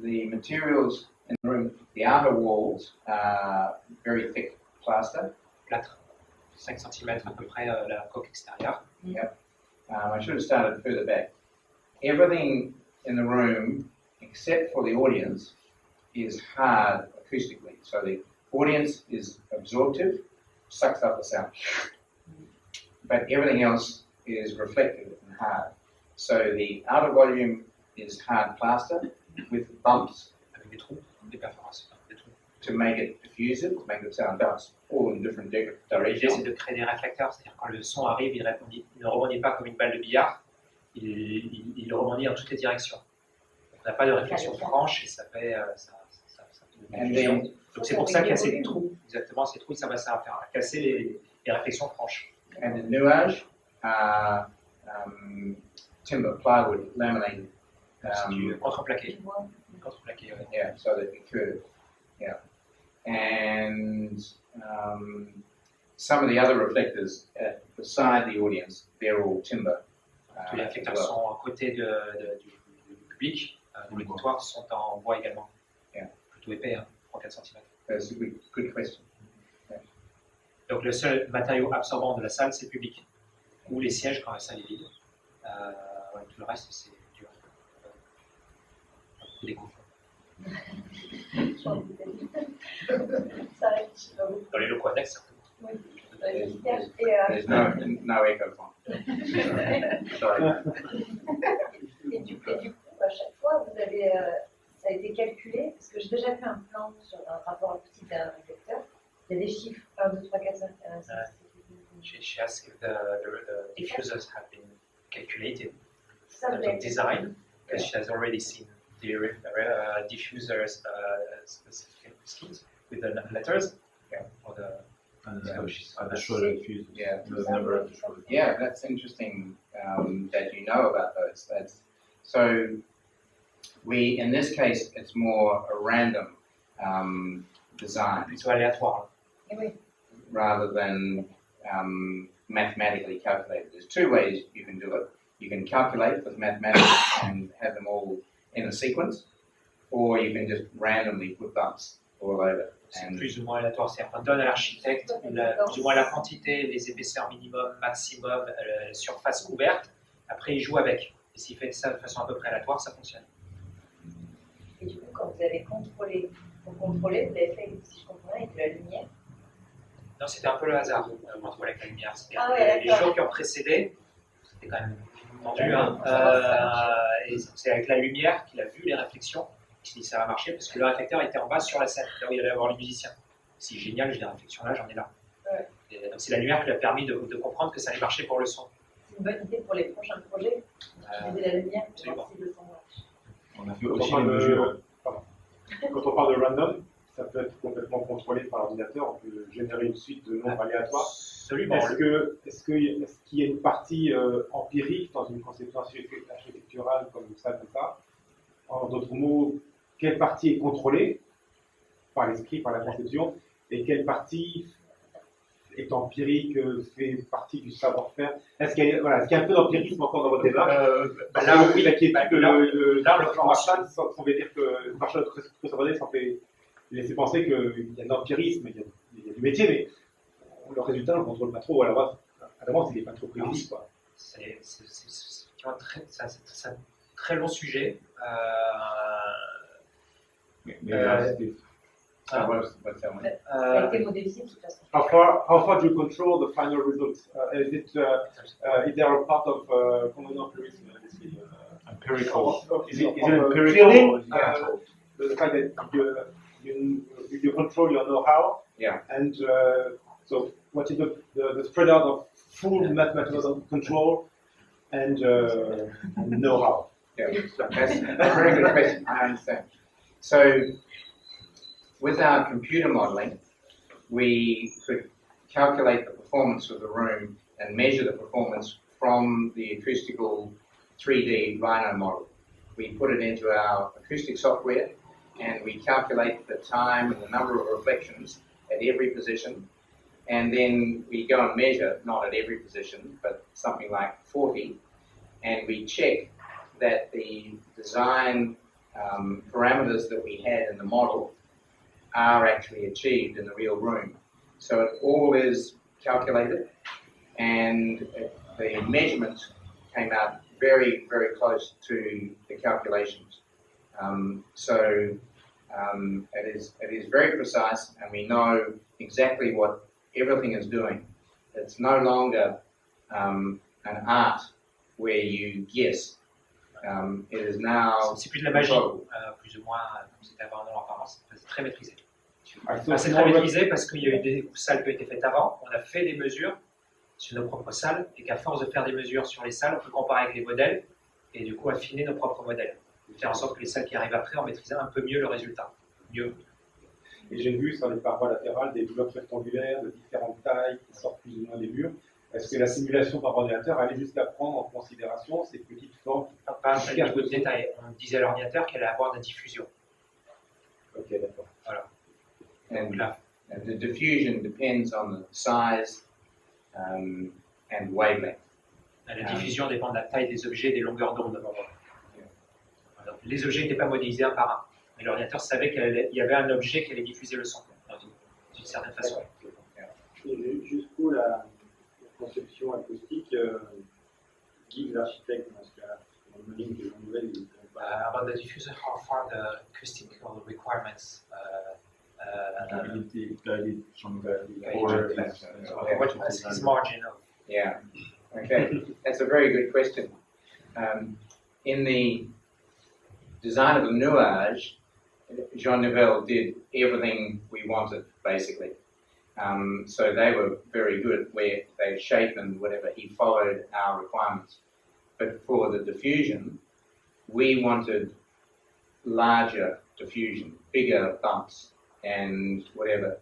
the materials in the room, the outer walls are very thick plaster. plâtre, 5 cm à peu près la coque extérieure. I should have started further back. Everything in the room, except for the audience, is hard acoustically. So the audience is absorptive, sucks up the sound. But everything else is reflective and hard. So the outer volume is hard plaster with bumps Avec des trous, des perforations, des trous. to make it diffusive, to make the sound bounce all in different L'idée, directions. c'est de créer des réflecteurs, c'est-à-dire quand le son arrive, il ne rebondit pas comme une balle de billard, il rebondit dans toutes les directions. On n'a pas de réflexion franche et ça fait de And diffusion. then, Donc c'est pour ça qu'il y a ces trous, exactement, ces trous, ça va servir à casser les réflexions franches. and the nuage are timber, plywood, laminated. C'est du contreplaqué. Tu vois? Contreplaqué, ouais. Yeah, so that it curve. Yeah. And some of the other reflectors beside the audience, they're all timber. Tous les as réflecteurs well. sont à côté du public, les comptoirs sont en bois également. Yeah. Plutôt épais, hein, 3-4 cm. That's a good question. Donc le seul matériau absorbant de la salle, c'est le public. Ou les sièges quand la salle est vide. Ouais, tout le reste, c'est dur. Beaucoup d'écoute. Ça arrive, je sais pas où. Dans les locaux annexes, certainement. Oui. Et, There's no echo phone. Sorry. et du coup, à chaque fois, vous avez, ça a été calculé, parce que j'ai déjà fait un plan sur un rapport optique d'un réflecteur. Il y a des chiffres 1, 2, 3, 4, 5, 6, 7, She asked if the diffusers have been calculated Ça, in vous terms of l'avez design, because she has already seen the diffusers specific schemes with the letters. Yeah. Or the The shorter fuses. Yeah. The number of the shorter. Yeah, that's interesting that you know about those. So we, in this case, it's more a random design plutôt aléatoire. Et oui. rather than mathematically calculated. There's two ways you can do it. You can calculate with mathematics and have them all in a sequence, or you can just randomly put bumps all over. C'est And plus ou moins aléatoire. C'est-à-dire qu'on donne à l'architecte plus ou moins la quantité, les épaisseurs minimum, maximum, la surface couverte. Après, il joue avec. Et s'il fait ça de façon à peu près aléatoire, ça fonctionne. Et du coup, quand vous avez contrôlé, pour contrôler, vous avez fait, si je comprends bien, avec de la lumière. Non, c'était un peu le hasard, contrôle avec la lumière. Ah ouais, Les d'accord. jours qui ont précédé, c'était quand même tendu. Hein. Et c'est avec la lumière qu'il a vu les réflexions. Il s'est dit ça va marcher parce que le réflecteur était en bas sur la scène, là où il allait avoir les musiciens. C'est génial, j'ai des réflexions là, j'en ai là. Ouais. Et donc c'est la lumière qui lui a permis de comprendre que ça allait marcher pour le son. C'est une bonne idée pour les prochains projets, utiliser la lumière pour absolument. voir si le son marche. On a fait Quand aussi on une parle mesure. quand on parle de random, ça peut être complètement contrôlé par l'ordinateur. On peut générer une suite de nombres aléatoires. Absolument. Est-ce qu'il y a une partie empirique dans une conception architecturale comme ça, En d'autres mots, quelle partie est contrôlée par l'esprit, par la conception, et quelle partie est empirique, fait partie du savoir-faire? Est-ce qu'il y a, voilà, est-ce qu'il y a un peu d'empirisme encore dans votre démarche? Là, oui. Là, Marshall semblait dire que Marshall semblait laisser penser qu'il y a de l'empirisme, il y a du métier, mais le résultat, on ne contrôle pas trop. Alors, à l'avance, il n'est pas trop précis, quoi. C'est un très long sujet. Ça a été modélisé de toute façon. How far do you control the final results? Is there a part of common empirism? Empirical. Is it empirical? feeling, Yeah. the fact that you control your know-how? Yeah. And so, what is the spread out of full mathematical control and know-how? Yeah, that's a very good question. I understand. So, with our computer modelling, we could calculate the performance of the room and measure the performance from the acoustical 3D Rhino model. We put it into our acoustic software and we calculate the time and the number of reflections at every position, and then we go and measure, not at every position, but something like 40, and we check that the design parameters that we had in the model are actually achieved in the real room. So it all is calculated, and the measurement came out very, very close to the calculations. It is very precise, and we know exactly what everything is doing. It's no longer an art where you guess. It is now. C'est plus de la magie, plus ou moins, comme c'était avant dans l'apparence. C'est très maîtrisé. C'est très maîtrisé parce qu'il y a eu des salles qui ont été faites avant. On a fait des mesures sur nos propres salles et qu'à force de faire des mesures sur les salles, on peut comparer avec les modèles et du coup affiner nos propres modèles. Faire en sorte que les salles qui arrivent après en maîtrisent un peu mieux le résultat. Mieux. Et j'ai vu sur les parois latérales des blocs rectangulaires de différentes tailles qui sortent plus ou moins des murs. Est-ce que la simulation par ordinateur allait jusqu'à prendre en considération ces petites formes? Pas un niveau de détail. On disait à l'ordinateur qu'elle allait avoir de la diffusion. Ok, d'accord. Voilà. And the diffusion depends on the size and wavelength. La diffusion dépend de la taille des objets et des longueurs d'onde. Donc, les objets n'étaient pas modélisés un par un, mais l'ordinateur savait qu'il y avait un objet qui allait diffuser le son d'une certaine façon. Et jusqu'où la conception acoustique guide l'architecte dans ce cas-là? On dit que les gens nouvelles, About the diffuser, how far the acoustical requirements what is his margin of? Yeah, okay, that's a very good question. In the design of the Nuage, Jean Nouvel did everything we wanted, basically. So they were very good where they shaped and whatever, he followed our requirements. But for the diffusion, we wanted larger diffusion, bigger bumps and whatever.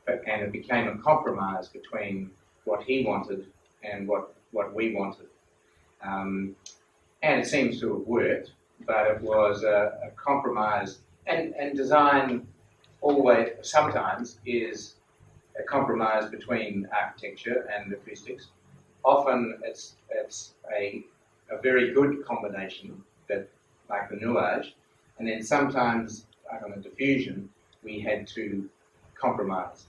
And it became a compromise between what he wanted and what we wanted. And it seems to have worked, but it was a compromise. And design always, sometimes, is a compromise between architecture and acoustics. Often it's a very good combination, that like the Nuage, and then sometimes, like on the diffusion, we had to compromise.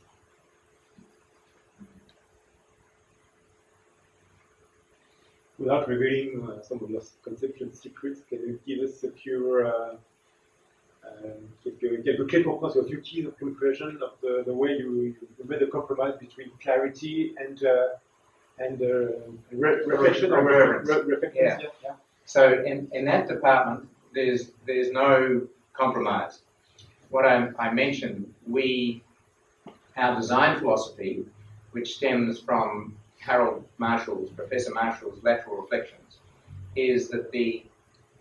Without revealing some of your conception secrets, can you give us a few quelques clés pour prendre sur few keys of compression of the way you made a compromise between clarity and reflection or reference? Yeah. So in that department, there's no compromise. What I mentioned, our design philosophy, which stems from Professor Marshall's lateral reflections, is that the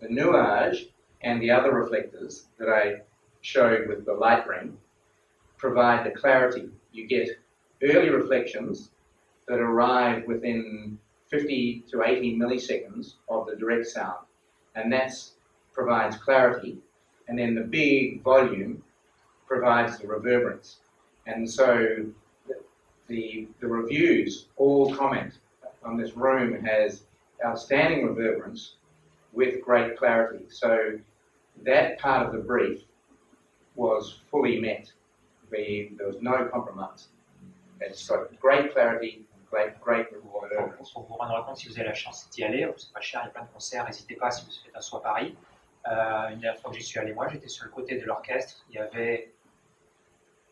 Nuage and the other reflectors that I showed with the light ring provide the clarity. You get early reflections that arrive within 50 to 80 milliseconds of the direct sound, and that provides clarity, and then the big volume provides the reverberance. And so the reviews all comment on this room has outstanding reverberance with great clarity. So that part of the brief was fully met. There was no compromise. It's got great clarity, great reverberance. Pour vous rendre compte, si vous avez la chance d'y aller, c'est pas cher, il y a plein de concerts, n'hésitez pas si vous faites un saut à Paris. Une dernière fois que j'y suis allé, moi, j'étais sur le côté de l'orchestre. Il y avait,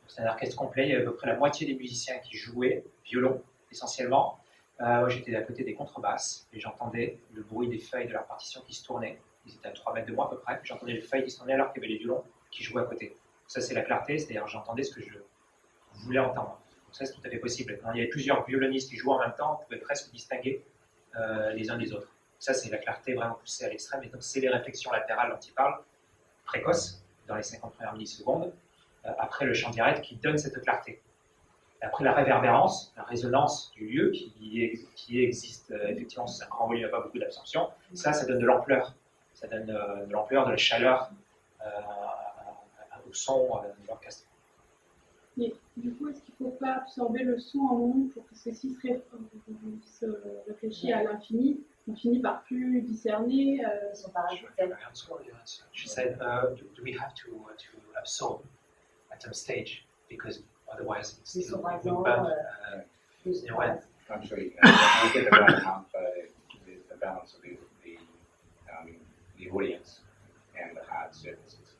c'est un orchestre complet, il y avait à peu près la moitié des musiciens qui jouaient, violon essentiellement. Moi, j'étais à côté des contrebasses et j'entendais le bruit des feuilles de leur partition qui se tournaient. Ils étaient à 3 mètres de moi à peu près. J'entendais les feuilles qui se tournaient alors qu'il y avait les violons qui jouaient à côté. Ça, c'est la clarté, c'est-à-dire j'entendais ce que je voulais entendre. Donc ça, c'est tout à fait possible. Quand il y avait plusieurs violonistes qui jouaient en même temps, on pouvait presque distinguer les uns des autres. Ça, c'est la clarté vraiment poussée à l'extrême. Et donc, c'est les réflexions latérales dont il parle, précoces, dans les 50 premières millisecondes, après le chant direct qui donne cette clarté. Et après, la réverbérance, la résonance du lieu qui existe, effectivement, c'est un grand volume, il n'y a pas beaucoup d'absorption. Ça donne de l'ampleur. Ça donne de l'ampleur, de la chaleur au son de l'orchestre. Mais du coup, est-ce qu'il ne faut pas absorber le son en ondes pour que ceci se réfléchisse à l'infini? On finit par plus discerner. Ils sont parasites. She said, do we have to absorb at some stage? Because otherwise it's Ils sont still par exemple I'm sure you can get the right amount with the balance of the audience and the hard surfaces.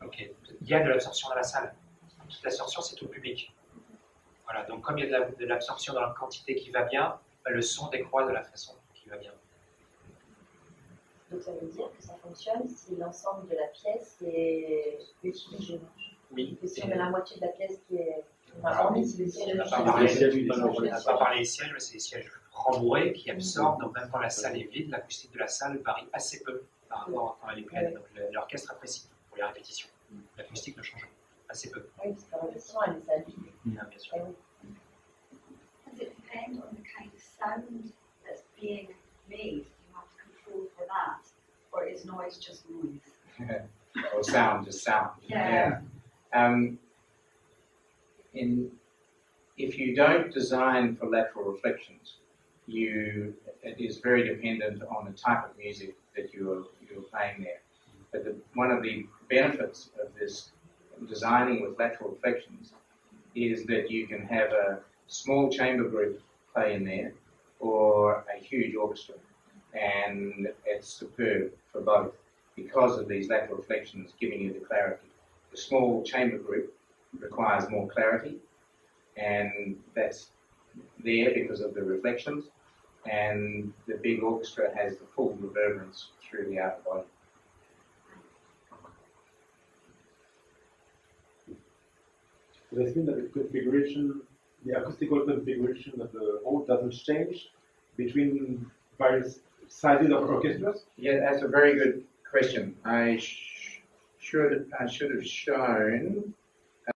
Ok, il y a de l'absorption dans la salle. Toute l'absorption, c'est tout le public. Voilà, donc comme il y a de l'absorption dans la quantité qui va bien, le son décroît de la façon qui va bien. Donc ça veut dire que ça fonctionne si l'ensemble de la pièce est utilisé. Oui. Et si on a la moitié de la pièce qui est hormis si le siège On n'a pas parlé des sièges, mais c'est les sièges rembourrés qui absorbent. Donc même quand la salle est vide, l'acoustique de la salle varie assez peu par rapport à quand elle est pleine. Donc l'orchestre apprécie pour les répétitions. L'acoustique ne change assez peu. Oui, parce que la répétition, elle est salle vide. Bien sûr. Does it depend on the kind of sound that's being made? You have to control for that, or is noise just noise? Or sound, just sound. Yeah. If you don't design for lateral reflections, it is very dependent on the type of music that you're playing there. But one of the benefits of this designing with lateral reflections is that you can have a small chamber group play in there or a huge orchestra, and it's superb for both because of these lateral reflections giving you the clarity. The small chamber group requires more clarity, and that's there because of the reflections, and the big orchestra has the full reverberance through the outer body. Does this mean that the acoustical configuration of the hall doesn't change between various sizes of orchestras? Yeah, that's a very good question. I should have shown.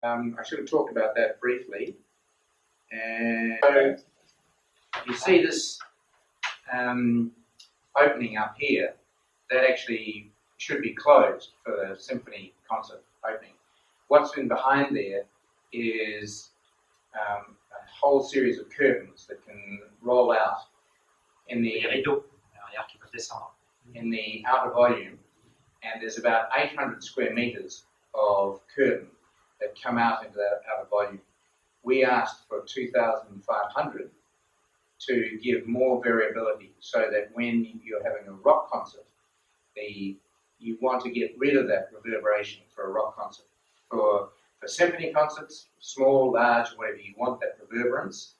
I should have talked about that briefly. And so you see this opening up here that actually should be closed for the symphony concert opening. What's in behind there is a whole series of curtains that can roll out in the rideaux derrière qui peuvent descendre. In the outer volume, and there's about 800 square meters of curtain that come out into that outer volume. We asked for 2,500 to give more variability so that when you're having a rock concert, you want to get rid of that reverberation for a rock concert. For symphony concerts, small, large, whatever, you want that reverberance,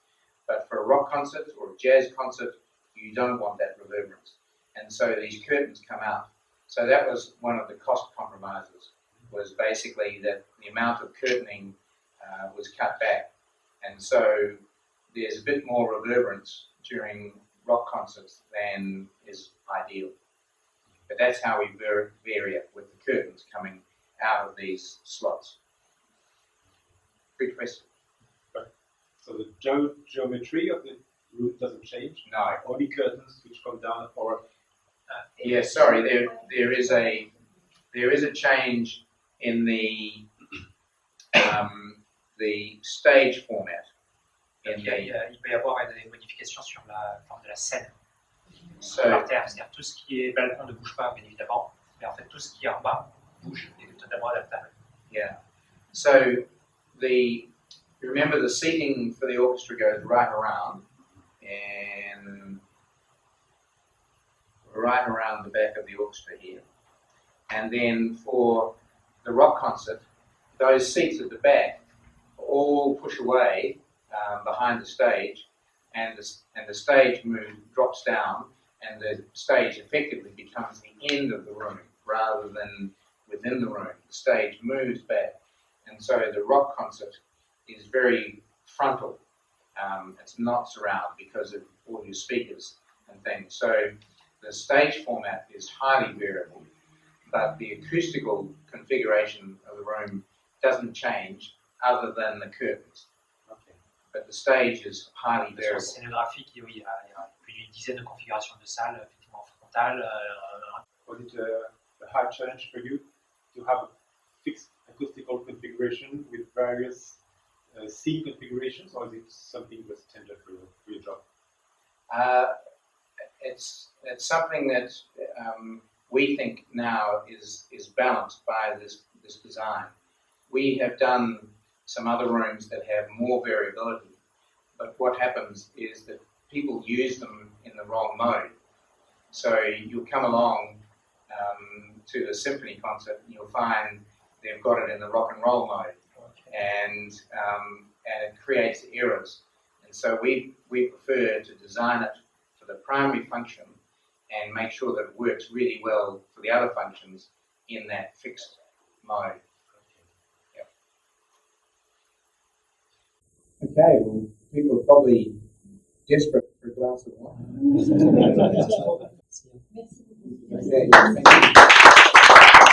but for a rock concert or a jazz concert, you don't want that reverberance. And so these curtains come out. So that was one of the cost compromises, was basically that the amount of curtaining was cut back. And so there's a bit more reverberance during rock concerts than is ideal. But that's how we vary it with the curtains coming out of these slots. Good question. So the geometry of the roof doesn't change? No. Only curtains which come down or... Yeah, sorry, there is a change in the stage format. Il peut y avoir des modifications sur la forme de la scène. So, Par terre, c'est-à-dire tout ce qui est balcon ne bouge pas, bien évidemment, mais en fait tout ce qui est en bas bouge et est totalement adaptable. yeah. So remember the seating for the orchestra goes right around the back of the orchestra here. And then for the rock concert, those seats at the back all push away behind the stage, and the stage drops down, and the stage effectively becomes the end of the room rather than within the room. The stage moves back, and so the rock concert is very frontal. It's not surround because of all your speakers and things. So the stage format is highly variable, but the acoustical configuration of the room doesn't change other than the curtains. Okay. But the stage is highly Sur variable. scénographique, oui, il y a plus d'une dizaine de configurations de salles, effectivement frontales. Was it a hard challenge for you to have a fixed acoustical configuration with various scene configurations, or is it something that's standard for your job? It's something that we think now is balanced by this design. We have done some other rooms that have more variability, but what happens is that people use them in the wrong mode. So you'll come along to the symphony concert and you'll find they've got it in the rock and roll mode, and it creates errors. And so we prefer to design it for the primary function and make sure that it works really well for the other functions in that fixed mode. Okay, well, people are probably desperate for a glass of wine. Merci beaucoup. Okay, thank you.